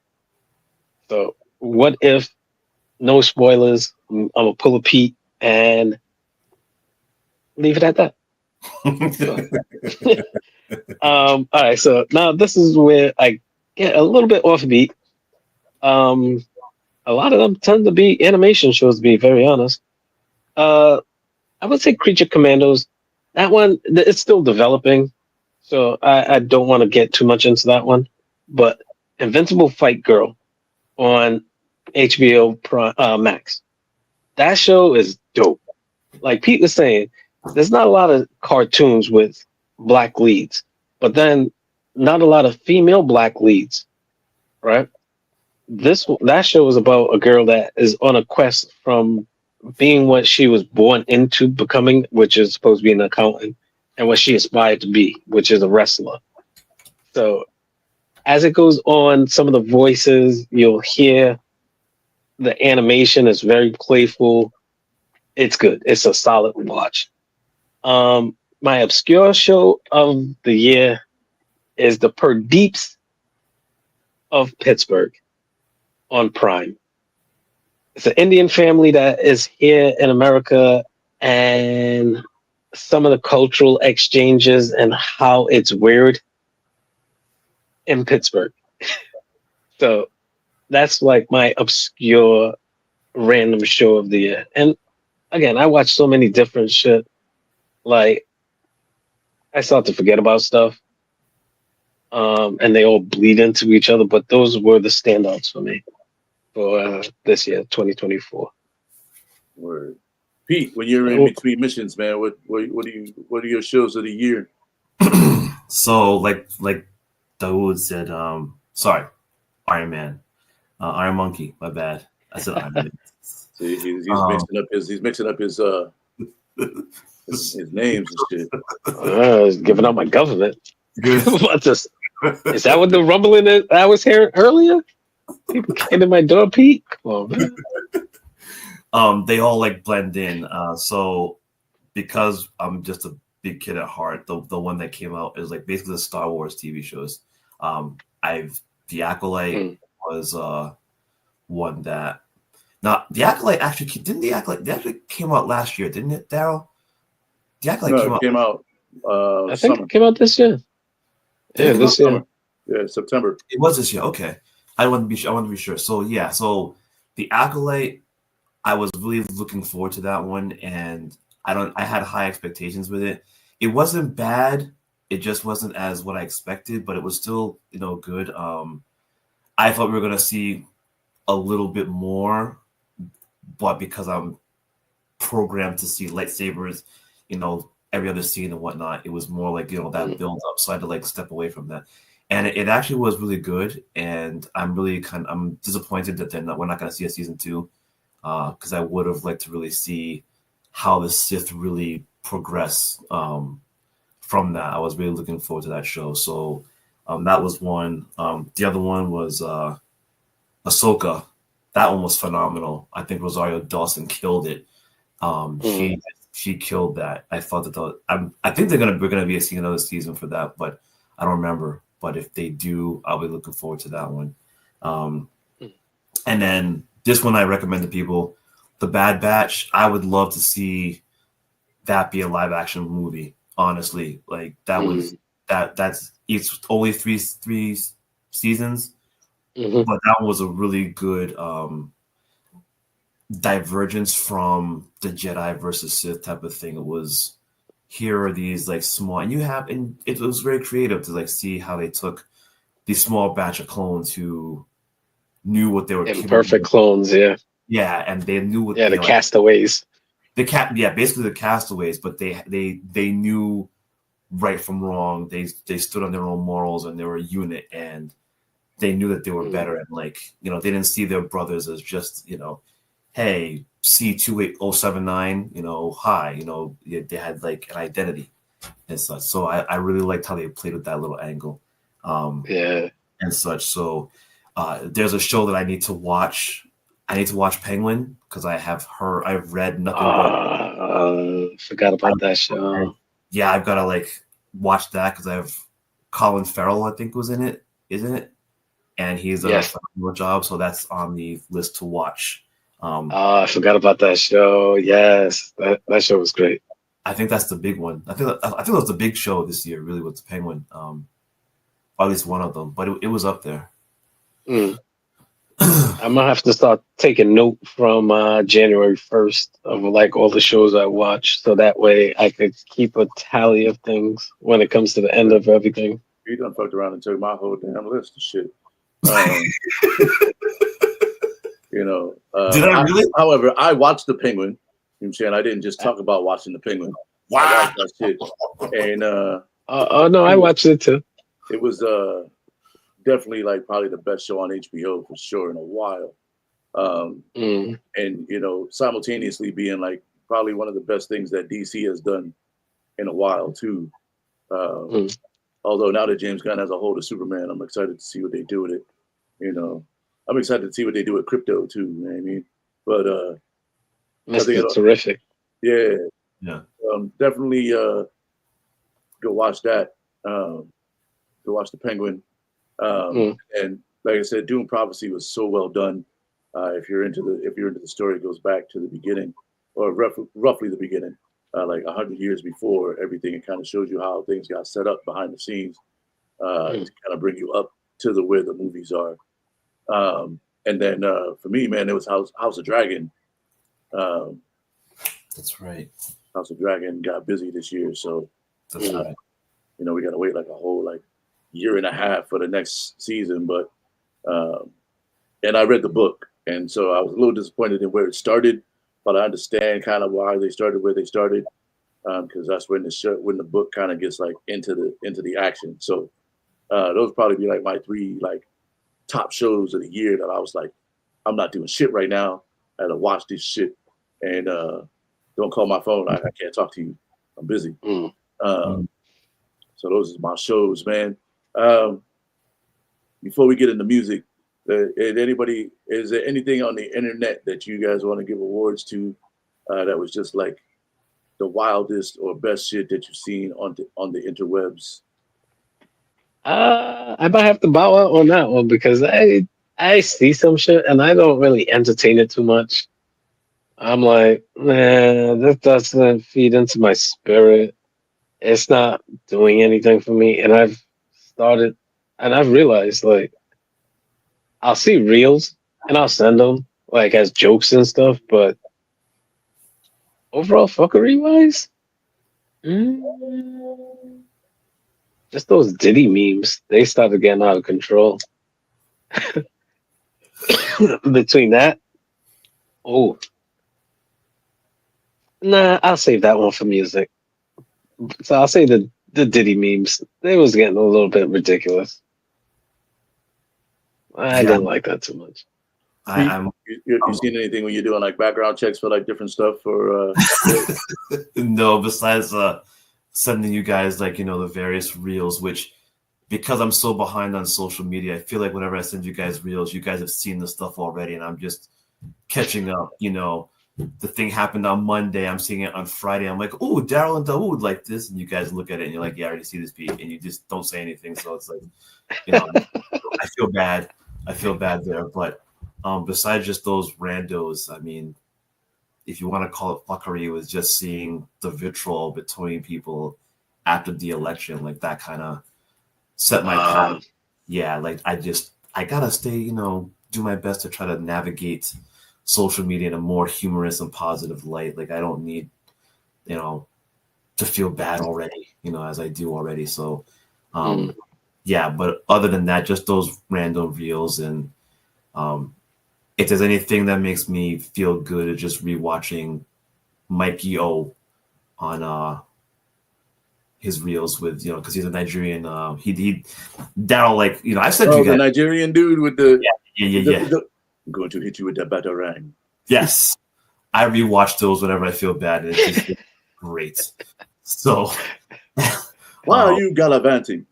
what if, no spoilers, I'm gonna pull a Pete and leave it at that. All right, so now this is where I get a little bit offbeat. A lot of them tend to be animation shows, to be very honest. I would say Creature Commandos. That one, it's still developing, so I don't want to get too much into that one. But Invincible Fight Girl on HBO Max. That show is dope. Like Pete was saying, there's not a lot of cartoons with black leads, but then not a lot of female black leads, right? That show is about a girl that is on a quest from being what she was born into becoming, which is supposed to be an accountant, and what she aspired to be, which is a wrestler. So as it goes on, some of the voices you'll hear, the animation is very playful. It's good. It's a solid watch. My obscure show of the year is the Perdeeps of Pittsburgh on Prime. It's an Indian family that is here in America, and some of the cultural exchanges and how it's weird in Pittsburgh. So that's like my obscure random show of the year. And again, I watch so many different shit. Like I start to forget about stuff. And they all bleed into each other, but those were the standouts for me for this year, 2024. Word. Pete, when you're in between missions, man, what are your shows of the year? So like Dawood said, sorry, Iron Man, Iron Monkey. My bad. I said Iron Man. See, he's mixing up his names and shit. He's giving out my government. Is that what the rumbling is I was hearing earlier? People came to my door, Pete. Come on, man. They all like blend in. So because I'm just a big kid at heart, the one that came out is like basically the Star Wars TV shows. The Acolyte was one that. Now the Acolyte actually came out last year, didn't it, Daryl? The Acolyte came out. I think summer. It came out this year. Yeah, this year. Yeah, September. It was this year. Okay, I want to be sure. So yeah, so the Acolyte, I was really looking forward to that one, and I had high expectations with it. It wasn't bad. It just wasn't as what I expected, but it was still, good. I thought we were gonna see a little bit more, but because I'm programmed to see lightsabers, every other scene and whatnot, it was more like, that build up. So I had to like step away from that. And it actually was really good. And I'm disappointed that we're not going to see a season 2. Because I would have liked to really see how the Sith really progress from that. I was really looking forward to that show. So that was one. The other one was Ahsoka. That one was phenomenal. I think Rosario Dawson killed it. She killed that. I thought that I think we're gonna be seeing another season for that, but I don't remember. But if they do, I'll be looking forward to that one. And then this one I recommend to people, The Bad Batch. I would love to see that be a live action movie. Honestly, like that was that's it's only three seasons, but that was a really good divergence from the Jedi versus Sith type of thing. It was, here are these like small, and it was very creative to like see how they took these small batch of clones who knew what they were imperfect clones, yeah, and they knew what the castaways. Basically the castaways, but they knew right from wrong. They stood on their own morals, and they were a unit, and they knew that they were better. And like, they didn't see their brothers as just, hey, C28079, hi, they had like an identity and such. So I really liked how they played with that little angle. And such. So there's a show that I need to watch. I need to watch Penguin because I've read nothing but. Forgot about that show. Yeah, I've got to like watch that because I have Colin Farrell, I think, was in it, isn't it? And he's done a phenomenal job, so that's on the list to watch. I forgot about that show. Yes, that show was great. I think that's the big one. I think that was the big show this year, really, with the Penguin. Or at least one of them, but it was up there. I'm gonna have to start taking note from January 1st of like all the shows I watch, so that way I could keep a tally of things when it comes to the end of everything. You done fucked around and took my whole damn list of shit. Did I really? However, I watched The Penguin. You know what I'm saying? I didn't just talk about watching The Penguin. Wow. I watched that shit. And no, I watched it too. It was definitely like probably the best show on HBO for sure in a while. And simultaneously being like probably one of the best things that DC has done in a while too. Although now that James Gunn has a hold of Superman, I'm excited to see what they do with it. I'm excited to see what they do with crypto too. You know what I mean? But Mr. Terrific. Yeah. Yeah. Definitely go watch that. Go watch The Penguin. And like I said, Dune Prophecy was so well done. If you're into the story, it goes back to the beginning, or roughly the beginning, like 100 years before everything. It kind of shows you how things got set up behind the scenes to kind of bring you up to where the movies are. And then for me, man, it was House of Dragon. That's right. House of Dragon got busy this year, so that's right. We got to wait like a whole year and a half for the next season. But and I read the book, and so I was a little disappointed in where it started, but I understand kind of why they started where they started, because that's when the book kind of gets like into the action. So those probably be like my three top shows of the year that I was like, I'm not doing shit right now. I had to watch this shit, and don't call my phone. I can't talk to you. I'm busy. So those are my shows, man. Before we get into music, is there anything on the internet that you guys want to give awards to that was just like the wildest or best shit that you've seen on the interwebs? I might have to bow out on that one because I see some shit and I don't really entertain it too much. I'm like, man, this doesn't feed into my spirit. It's not doing anything for me. And I've realized like I'll see reels and I'll send them like as jokes and stuff, but overall fuckery wise, just those Diddy memes, they started getting out of control. Between that, I'll save that one for music. So I'll say the Diddy memes, they was getting a little bit ridiculous. I didn't like that too much. You seen anything when you're doing like background checks for like different stuff or No, besides sending you guys like the various reels, which because I'm so behind on social media, I feel like whenever I send you guys reels, you guys have seen the stuff already, and I'm just catching up. The thing happened on Monday, I'm seeing it on Friday. I'm like, oh, Daryl and Dawood like this, and you guys look at it and you're like, yeah, I already see this beat, and you just don't say anything. So it's like, I feel bad. I feel bad there, but besides just those randos, I mean, if you want to call it fuckery, it was just seeing the vitriol between people after the election, like that kind of set my path. Yeah, like I I gotta stay, do my best to try to navigate social media in a more humorous and positive light. Like I don't need, to feel bad already, as I do already. So, yeah. But other than that, just those random reels, and if there's anything that makes me feel good, it's just rewatching Mikey O on his reels with because he's a Nigerian. He that'll like I said you guys the Nigerian dude with the yeah. I'm going to hit you with that batarang. Yes, I rewatch those whenever I feel bad, and it's just great. So why are you gallivanting?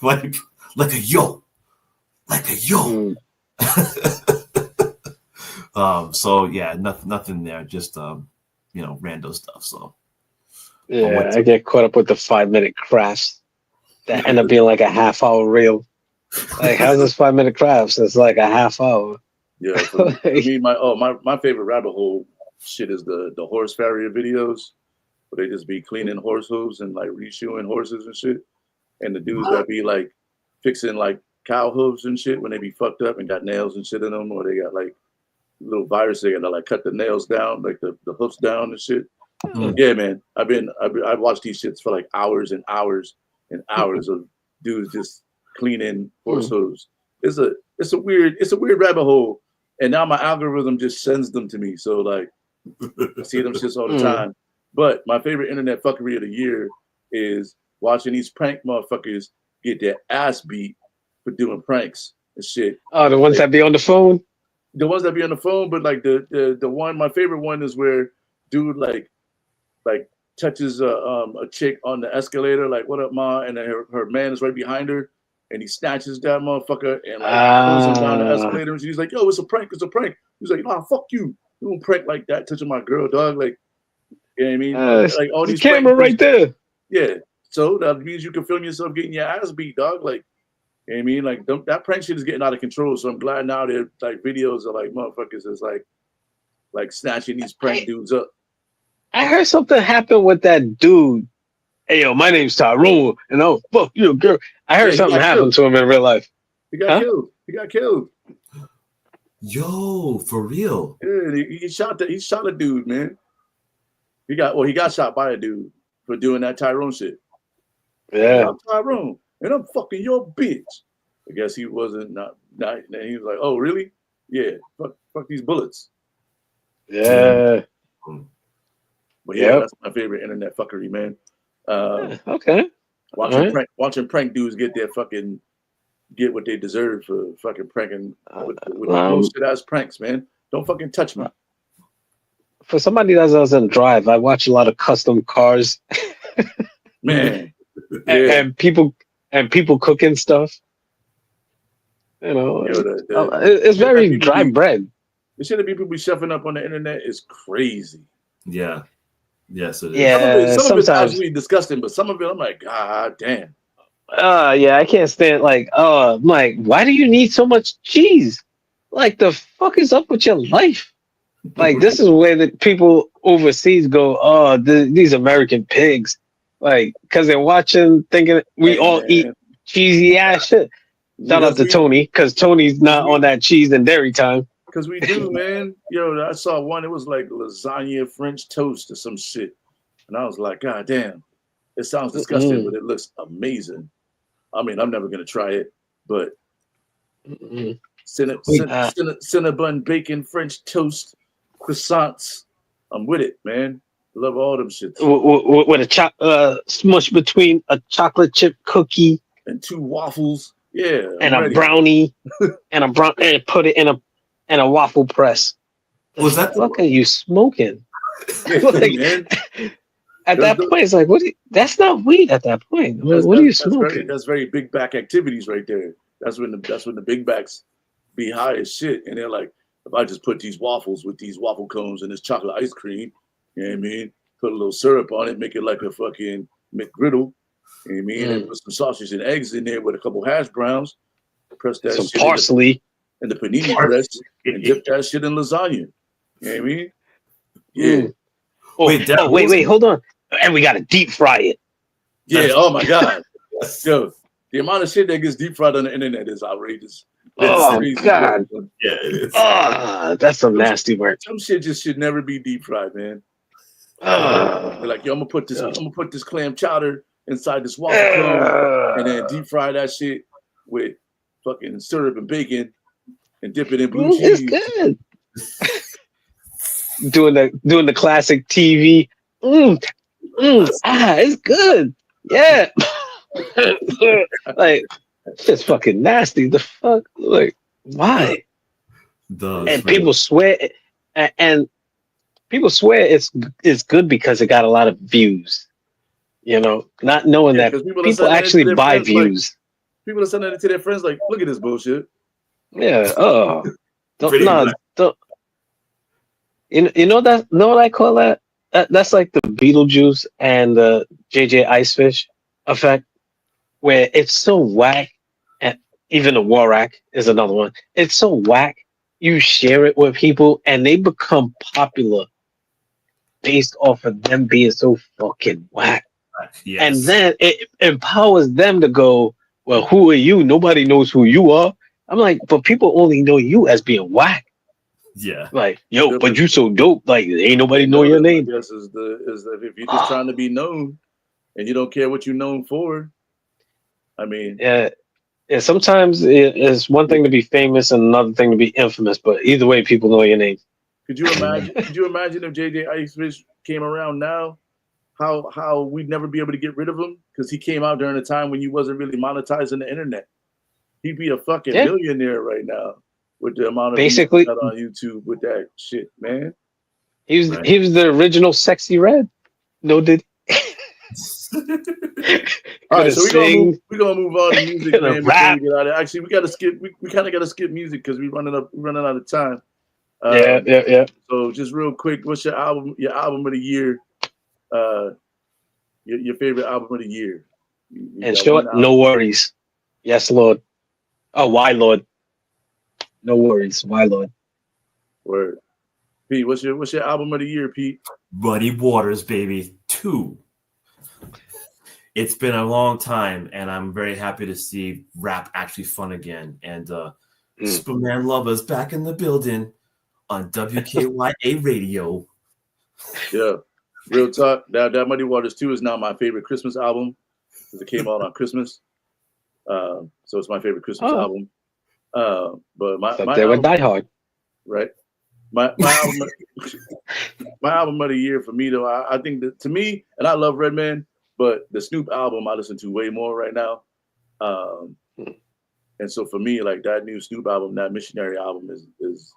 Like a yo. So yeah, nothing there, just random stuff. So yeah, I get caught up with the 5-minute crafts that end up being like a half-hour reel. Like, how's this 5-minute crafts? It's like a half hour. Yeah, for me, my favorite rabbit hole shit is the horse farrier videos, where they just be cleaning horse hooves and like reshoeing horses and shit, and the dudes that be like fixing like cow hooves and shit when they be fucked up and got nails and shit in them, or they got like little virus they gotta like cut the nails down, like the hoofs down and shit. Yeah, man, I've watched these shits for like hours and hours and hours of dudes just cleaning horse hooves. It's a weird rabbit hole. And now my algorithm just sends them to me. So like I see them shits all the time. But my favorite internet fuckery of the year is watching these prank motherfuckers get their ass beat for doing pranks and shit. Oh, the ones that be on the phone? The ones that be on the phone, but like the one, my favorite one is where dude like touches a chick on the escalator, like, what up, ma? And then her man is right behind her. And he snatches that motherfucker and like pulls him down the escalator. And she's like, "Yo, it's a prank! It's a prank!" He's like, "Nah, fuck you! You don't prank like that, touching my girl, dog." Like, you know what I mean? Like all these camera right there. Yeah, so that means you can film yourself getting your ass beat, dog. Like, you know what I mean? Like that prank shit is getting out of control. So I'm glad now there like videos of like motherfuckers is like snatching these prank dudes up. I heard something happen with that dude. Hey, yo, my name's Tyrone, and oh, fuck you, girl. I heard something happened to him in real life. He got killed. He got killed. Yo, for real? Yeah, he shot a dude, man. He got shot by a dude for doing that Tyrone shit. Yeah, I'm Tyrone, and I'm fucking your bitch. I guess he wasn't not. And he was like, "Oh, really? Yeah, fuck these bullets." Yeah. But yeah, that's my favorite internet fuckery, man. Okay. Watching prank dudes get what they deserve for fucking pranking with bullshit ass pranks, man. Don't fucking touch me. For somebody that doesn't drive, I watch a lot of custom cars. Man. and people cooking stuff. It's very dry bread. The shit that people be shoving up on the internet is crazy. Yeah. Yes, it is. Yeah, some of it's absolutely disgusting, but some of it I'm like, God damn. Yeah, I can't stand I'm like, why do you need so much cheese? Like, the fuck is up with your life? Like, this is where the people overseas go, these American pigs. Like, because they're watching, thinking we all eat cheesy ass shit. Shout out to Tony, because Tony's not on that cheese and dairy time. Because we do, man. Yo, I saw one, it was like lasagna French toast or some shit. And I was like, God damn, it sounds disgusting, but it looks amazing. I mean, I'm never going to try it, but Cinnabon bacon French toast, croissants, I'm with it, man. Love all them shits. With a smush between a chocolate chip cookie and 2 waffles. Yeah. And a brownie. and put it in a waffle press. Was that what are you smoking? At that point, it's like, that's not weed at that point. What are you smoking? That's very big back activities right there. That's when the big backs be high as shit. And they're like, if I just put these waffles with these waffle cones and this chocolate ice cream, you know what I mean? Put a little syrup on it, make it like a fucking McGriddle. You know what I mean? And put some sausage and eggs in there with a couple hash browns. Press that some shit parsley. In the panini press and dip that shit in lasagna. You know what I mean? Yeah. Wait, hold on. And we got to deep fry it. Yeah, oh my God. Yo, the amount of shit that gets deep fried on the internet is outrageous. Oh crazy God. work. Yeah, it is. That's some nasty work. Some shit just should never be deep fried, man. They're like, yo, I'm gonna put this clam chowder inside this waffle cone and then deep fry that shit with fucking syrup and bacon and dip it in blue It's cheese. good. doing the classic TV. It's good. Yeah. Like, it's fucking nasty. The fuck? Like, why? And people swear, and people swear it's good because it got a lot of views. You know, not knowing that people actually buy views. People are sending it to their friends like, look at this bullshit. Yeah. Oh, don't. You know what I call that? That's like the Beetlejuice and the JJ Icefish effect, where it's so whack, and even the Warak is another one. It's so whack. You share it with people, and they become popular based off of them being so fucking whack. Yes. And then it empowers them to go, well, who are you? Nobody knows who you are. I'm like, but people only know you as being whack. Yeah. Like, yo, but you so dope. Like, ain't nobody know your name. I guess is if you're just trying to be known and you don't care what you're known for. I mean, yeah. Sometimes it's one thing to be famous and another thing to be infamous. But either way, people know your name. Could you imagine? Could you imagine if JJ Icefish came around now? How we'd never be able to get rid of him because he came out during a time when you wasn't really monetizing the internet. He'd be a fucking millionaire right now with the amount of basically on YouTube with that shit, man. He was the original Sexy Red. No, did. All right, so we're gonna move on to music, man. Before we get out of it. Actually, we gotta skip. We kind of gotta skip music because we're running out of time. Yeah. So just real quick, what's your album of the year? Your favorite album of the year? In short, No Worries. Yes, Lord. Oh, why, Lord? No worries. Why, Lord? Word. Pete, what's your album of the year, Pete? Muddy Waters, baby. 2. It's been a long time, and I'm very happy to see rap actually fun again. And Superman Lovers back in the building on WKYA Radio. Yeah. Real talk. That Muddy Waters 2 is now my favorite Christmas album because it came out on Christmas. So it's my favorite Christmas album. But my album, Die Hard. Right. My album my album of the year for me though, I think that to me, and I love Redman, but the Snoop album I listen to way more right now. And so for me, like that new Snoop album, that Missionary album is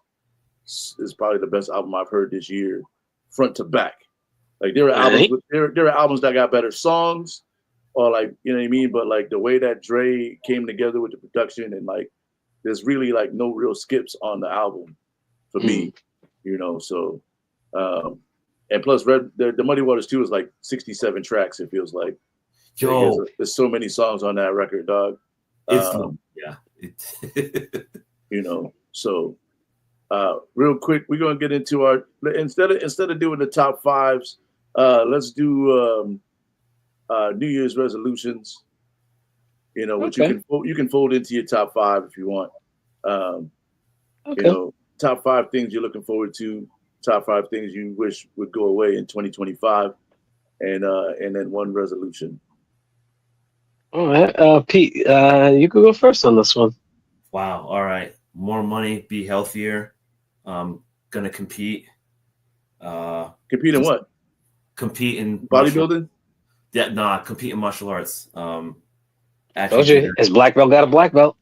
probably the best album I've heard this year, front to back. Like there are albums that got better songs, or like, you know what I mean? But like the way that Dre came together with the production and like there's really like no real skips on the album for me, you know. So and plus the Muddy Waters 2 is like 67 tracks, it feels like. Yo, there's so many songs on that record, dog. You know, so real quick, we're gonna get into our instead of doing the top fives, let's do New Year's resolutions. You know, which you can fold into your top 5 if you want. You know, top 5 things you're looking forward to, top 5 things you wish would go away in 2025, and then one resolution. All right, Pete, you could go first on this one. Wow. All right. More money, be healthier. Gonna compete. Compete in what? Compete in bodybuilding. Compete in martial arts. Told you, his black belt got a black belt.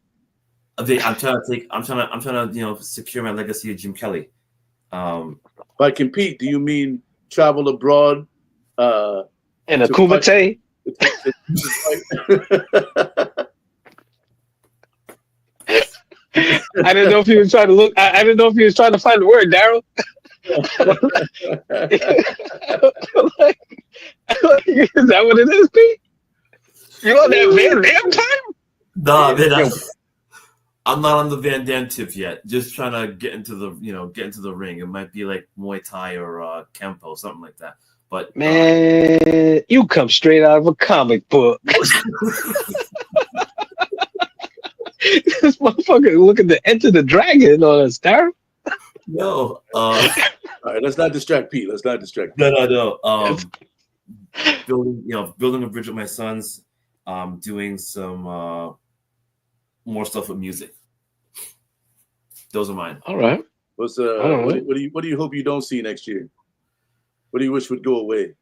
I'm trying to secure my legacy of Jim Kelly. By compete, do you mean travel abroad? In a kumite? I didn't know if he was trying to look. I didn't know if he was trying to find the word, Daryl. Is that what it is, Pete? You on that Van Damme time? Nah, man, I'm not on the Van Damme tip yet. Just trying to get into the ring. It might be like Muay Thai or Kempo, something like that. But man, you come straight out of a comic book. this motherfucker looking to enter the dragon on us, Daryl. No. All right, let's not distract Pete. Let's not distract Pete. No. Building a bridge with my sons, doing some more stuff with music. Those are mine. All right. What do you hope you don't see next year? What do you wish would go away?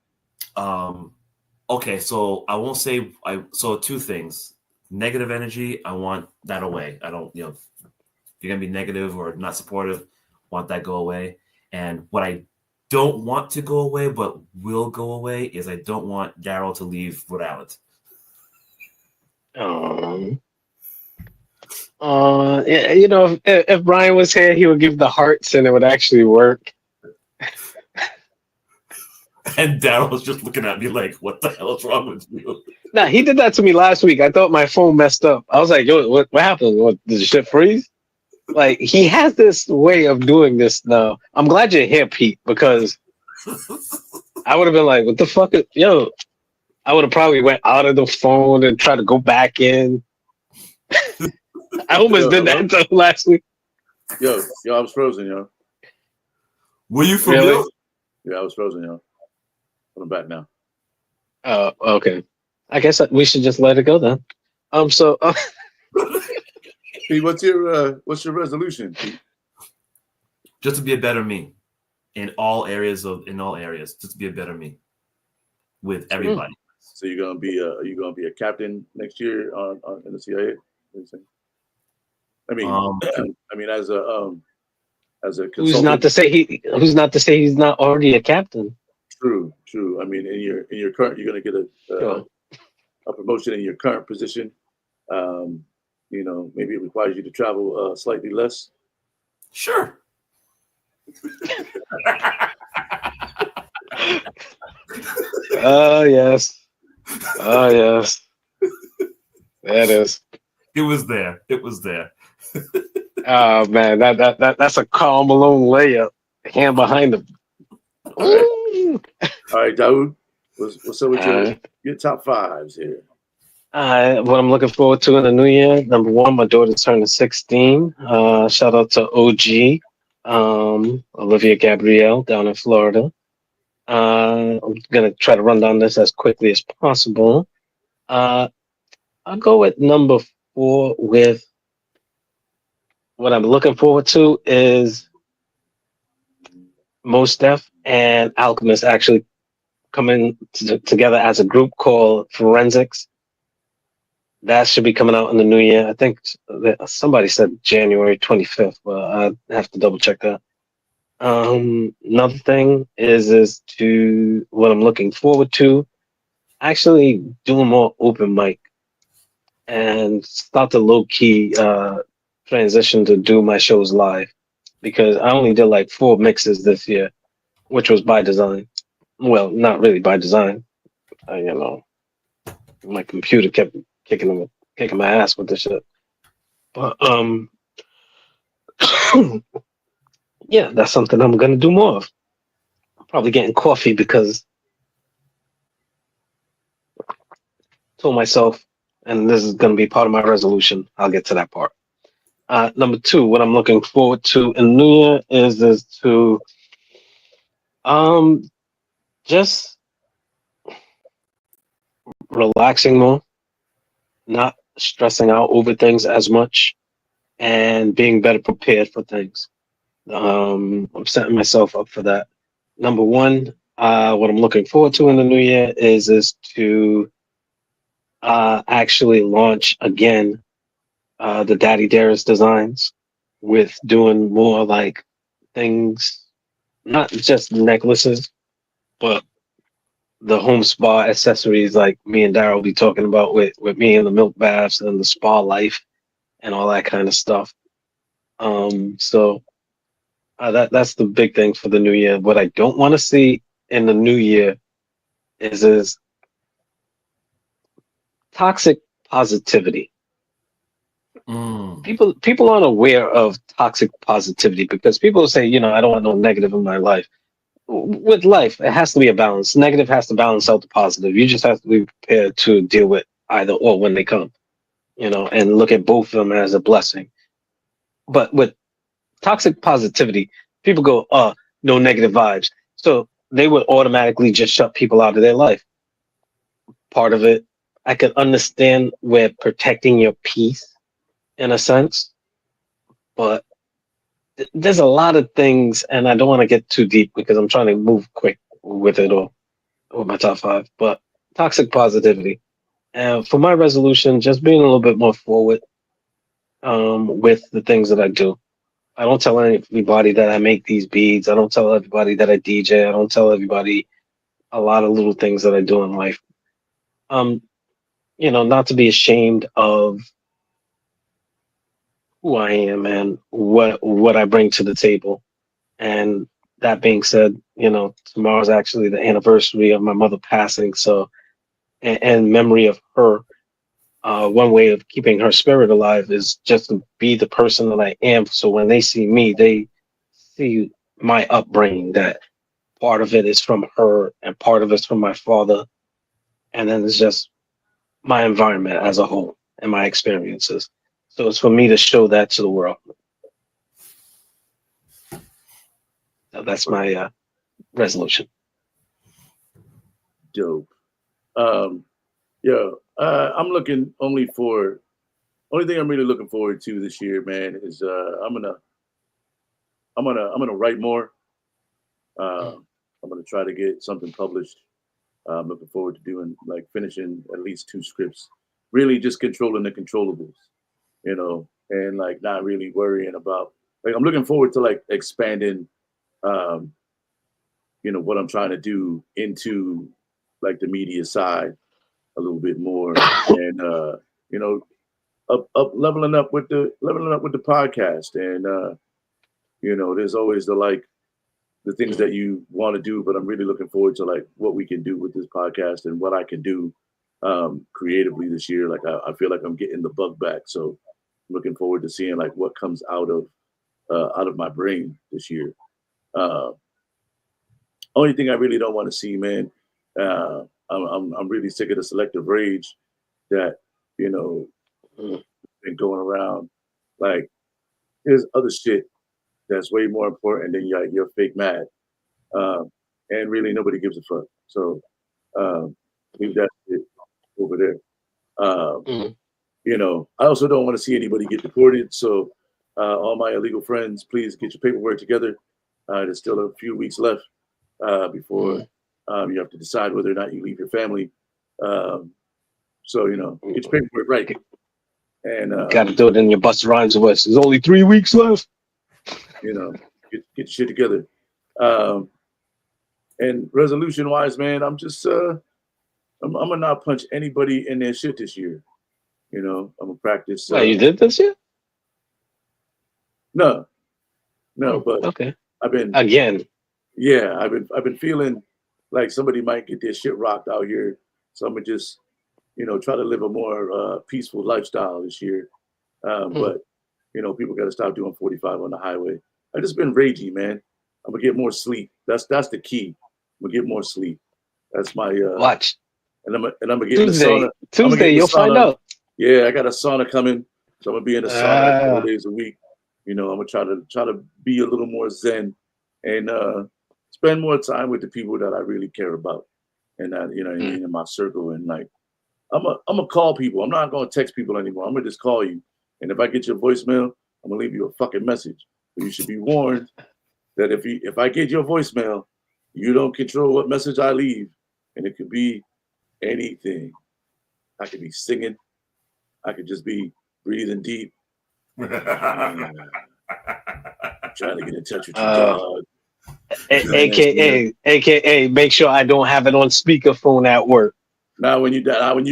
Okay, so I won't say so two things. Negative energy, I want that away. I don't, if you're gonna be negative or not supportive, want that go away. And what I don't want to go away, but will go away, is I don't want Daryl to leave Rhode Island. Yeah, if Brian was here, he would give the hearts and it would actually work. And Daryl was just looking at me like, what the hell is wrong with you? Nah, he did that to me last week. I thought my phone messed up. I was like, yo, what happened? What, did the shit freeze? Like, he has this way of doing this now. I'm glad you're here, Pete, because I would have been like, what the fuck? I would have probably went out of the phone and tried to go back in. I almost did that until last week. Yo, I was frozen, yo. Were you for really? real? Yeah, I was frozen, yo. I'm back now. Oh, okay. I guess we should just let it go then. Pete, what's your resolution, Pete? Just to be a better me in all areas, just to be a better me with everybody. So you're gonna be a captain next year in the CIA? I mean, as a consultant. Who's not to say he's not already a captain? True. I mean, in your current, you're gonna get a promotion in your current position. Maybe it requires you to travel slightly less. Sure. Oh yes. That is. It was there. Oh man, that's a Karl Malone layup. Hand behind him. All right, Daoud. What's up with your top fives here? What I'm looking forward to in the new year. Number one, my daughter's turning 16. Shout out to OG, Olivia Gabrielle down in Florida. I'm gonna try to run down this as quickly as possible. I'll go with number 4 with what I'm looking forward to is Mos Def and Alchemist actually coming together as a group called Forensics. That should be coming out in the new year. I think somebody said January 25th, but I have to double check that. Another thing is to what I'm looking forward to, actually doing more open mic and start to low key transition to do my shows live, because I only did like 4 mixes this year, which was by design. Well, not really by design. My computer kept kicking my ass with this shit. But yeah, that's something I'm gonna do more of. Probably getting coffee because I told myself, and this is gonna be part of my resolution. I'll get to that part. Number 2, what I'm looking forward to in the new year is to just relaxing more, not stressing out over things as much, and being better prepared for things. I'm setting myself up for that. Number 1, what I'm looking forward to in the new year is to actually launch again the Daddy Daris designs, with doing more like things, not just necklaces, but the home spa accessories like me and Daryl will be talking about with me and the milk baths and the spa life and all that kind of stuff. So that's the big thing for the new year. What I don't want to see in the new year is toxic positivity. People aren't aware of toxic positivity because people say, I don't want no negative in my life. With life, it has to be a balance. Negative has to balance out the positive. You just have to be prepared to deal with either or when they come. and look at both of them as a blessing. But with toxic positivity, people go, no negative vibes. So they would automatically just shut people out of their life. Part of it, I can understand where protecting your peace in a sense, but there's a lot of things, and I don't want to get too deep because I'm trying to move quick with it all, with my top 5. But toxic positivity. And for my resolution, just being a little bit more forward with the things that I do. I don't tell everybody that I make these beads. I don't tell everybody that I DJ. I don't tell everybody a lot of little things that I do in life. Not to be ashamed of who I am and what I bring to the table. And that being said, tomorrow's actually the anniversary of my mother passing. So, and memory of her. One way of keeping her spirit alive is just to be the person that I am. So when they see me, they see my upbringing, that part of it is from her and part of it's from my father. And then it's just my environment as a whole and my experiences. So it's for me to show that to the world. So that's my resolution. Dope. I'm looking only thing I'm really looking forward to this year, man, is I'm gonna write more. I'm gonna try to get something published. I'm looking forward to finishing at least 2 scripts. Really just controlling the controllables, and not really worrying about, I'm looking forward to expanding what I'm trying to do into the media side a little bit more, and up leveling up with the podcast, and there's always the things that you want to do, but I'm really looking forward to what we can do with this podcast and what I can do creatively this year. I feel like I'm getting the bug back, so I'm looking forward to seeing what comes out of my brain this year. Only thing I really don't want to see, man, I'm really sick of the selective rage that been going around. There's other shit that's way more important than you're fake mad, and really nobody gives a fuck. So leave that shit over there. I also don't want to see anybody get deported. So all my illegal friends, please get your paperwork together. There's still a few weeks left before you have to decide whether or not you leave your family. So get your paperwork right. And got to do it in your Busta Rhymes voice. There's only 3 weeks left. Get shit together. And resolution wise, man, I'm just I'm gonna not punch anybody in their shit this year. I'm gonna practice. You did this year? No, but okay. I've been again. Yeah, I've been feeling like somebody might get their shit rocked out here, so I'm gonna just try to live a more peaceful lifestyle this year. But people got to stop doing 45 on the highway. I've just been ragey, man. I'm gonna get more sleep. That's the key. I'm gonna get more sleep. That's my watch. And I'm gonna get Tuesday. in the sauna. Tuesday, you'll find out. Yeah, I got a sauna coming, so I'm gonna be in the sauna 4 days a week. I'm gonna try to be a little more zen and spend more time with the people that I really care about, and that in my circle. And I'm gonna call people. I'm not gonna text people anymore. I'm gonna just call you. And if I get your voicemail, I'm gonna leave you a fucking message. But you should be warned that if I get your voicemail, you don't control what message I leave, and it could be anything. I could be singing. I could just be breathing deep. Trying to get in touch with you, dog. AKA, make sure I don't have it on speakerphone at work. Now, when you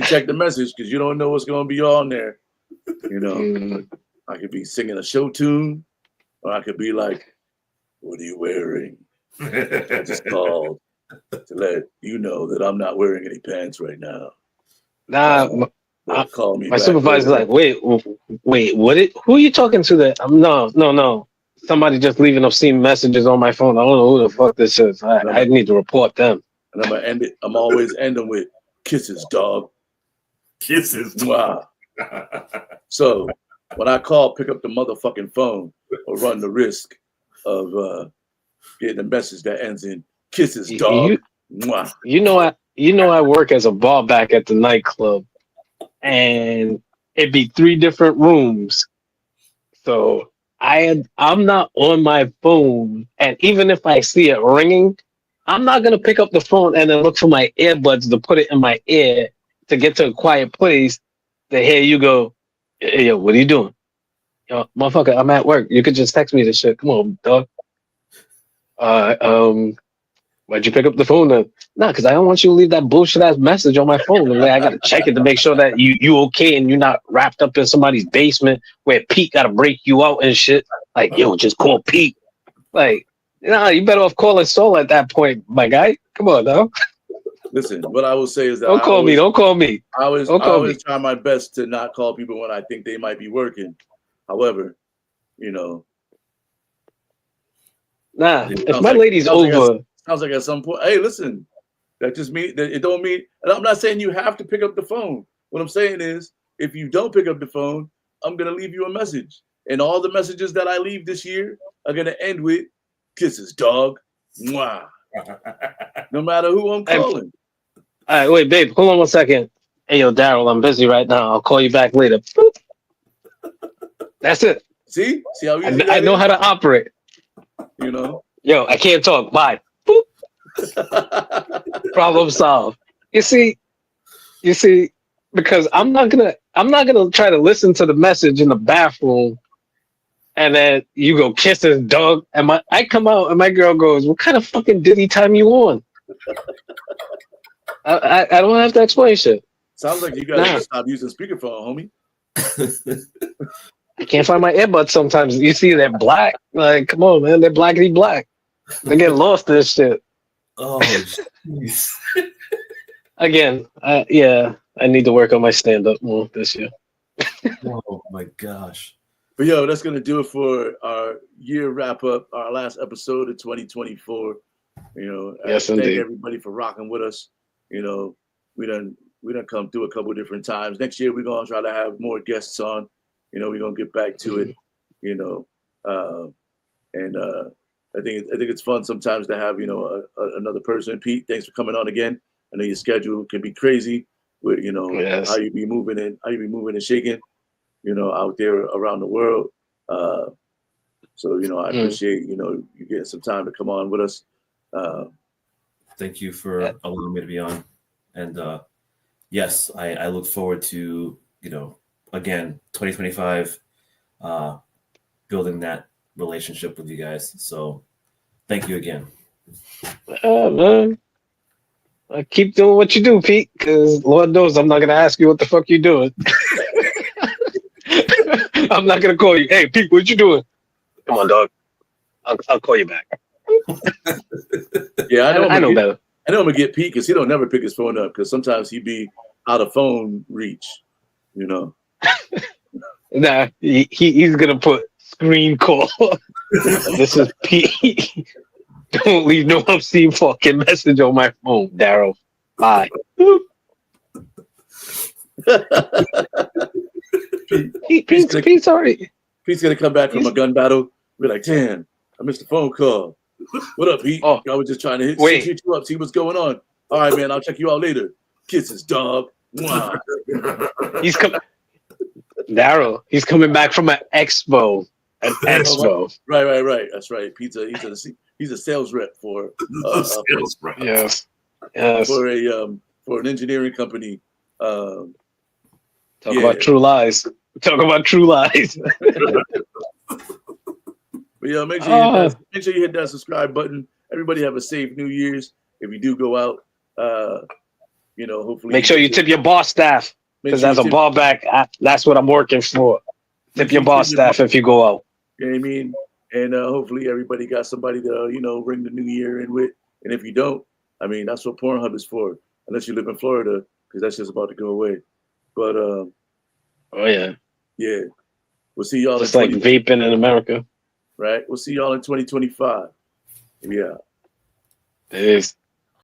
check the message, because you don't know what's going to be on there, I could be singing a show tune, or I could be like, "What are you wearing?" I just called to let you know that I'm not wearing any pants right now. Call me. My supervisor's like, wait, who are you talking to? That no. Somebody just leaving obscene messages on my phone. I don't know who the fuck this is. I need to report them. And I'm gonna end it. I'm always ending with kisses, dog. Kisses. Wow. So when I call, pick up the motherfucking phone or run the risk of getting a message that ends in kisses, dog. Mwah. You know I work as a bar back at the nightclub, and it'd be 3 different rooms. So I'm not on my phone, and even if I see it ringing, I'm not gonna pick up the phone and then look for my earbuds to put it in my ear to get to a quiet place to hear you go, "Hey, yo, what are you doing? Yo, motherfucker, I'm at work. You could just text me this shit. Come on, dog. Why'd you pick up the phone then? Nah, because I don't want you to leave that bullshit ass message on my phone. And I gotta check it to make sure that you okay and you're not wrapped up in somebody's basement where Pete gotta break you out and shit. Like, yo, just call Pete. Like, nah, you better off calling Saul at that point, my guy. Come on, dog. Listen, what I will say is that Don't call me. I always try my best to not call people when I think they might be working. However, you know, nah, if my lady's over. Sounds like at some point, hey, listen, that just mean that it don't mean, and I'm not saying you have to pick up the phone. What I'm saying is, if you don't pick up the phone, I'm gonna leave you a message, and all the messages that I leave this year are gonna end with kisses, dog. Mwah. No matter who I'm calling. All right, wait, babe, hold on 1 second. Hey, yo, Daryl, I'm busy right now. I'll call you back later. Boop. That's it. See how easy I know how to operate. You know. Yo, I can't talk. Bye. Problem solved. You see, because I'm not gonna try to listen to the message in the bathroom, and then you go kiss his dog, and I come out and my girl goes, "What kind of fucking diddy time you on?" I don't have to explain shit. Sounds like you gotta stop using speakerphone, homie. I can't find my earbuds sometimes. You see, they're black. Like, come on, man, they're blackity black. They get lost in this shit. Oh, jeez. Again, I need to work on my stand-up more this year. Oh my gosh. But yo, that's gonna do it for our year wrap up, our last episode of 2024. You know, yes, thank indeed. everybody for rocking with us. You know, we done come through a couple different times. Next year we're gonna try to have more guests on. You know, we're gonna get back to it. You know, I think it's fun sometimes to have another person. Pete, thanks for coming on again. I know your schedule can be crazy with how you be moving and shaking, out there around the world. So I appreciate you getting some time to come on with us. Thank you for allowing me to be on, and yes, I look forward to again 2025, building that relationship with you guys. So thank you again. Man. Keep doing what you do, Pete, because Lord knows I'm not going to ask you what the fuck you doing. I'm not going to call you. Hey, Pete, what you doing? Come on, dog. I'll call you back. Yeah, I know better. I know I'm going to get Pete because he don't never pick his phone up because sometimes he be out of phone reach, Nah, he's going to put screen call. This is Pete. Don't leave no obscene fucking message on my phone, Daryl. Bye. Pete's already. Pete's gonna come back from a gun battle. Be like, damn, I missed a phone call. What up, Pete? I was just trying to hit you up, see what's going on. All right, man, I'll check you out later. Kisses, dog. Mwah. He's coming. Daryl, he's coming back from an expo. An expo. Right. That's right. He's a sales rep for sales rep. Yes. For an engineering company. Talk about true lies. Talk about true lies. But yeah, make sure you hit that subscribe button. Everybody have a safe New Year's. If you do go out, hopefully make sure you tip your bar staff. Because as a bar back, that's what I'm working for. Tip your bar staff if you go out. You know what I mean? And hopefully everybody got somebody to ring the new year in with. And if you don't, I mean, that's what Pornhub is for. Unless you live in Florida, because that's just about to go away. But oh yeah, we'll see y'all. Just like vaping in America, right? We'll see y'all in 2025. Yeah. Peace.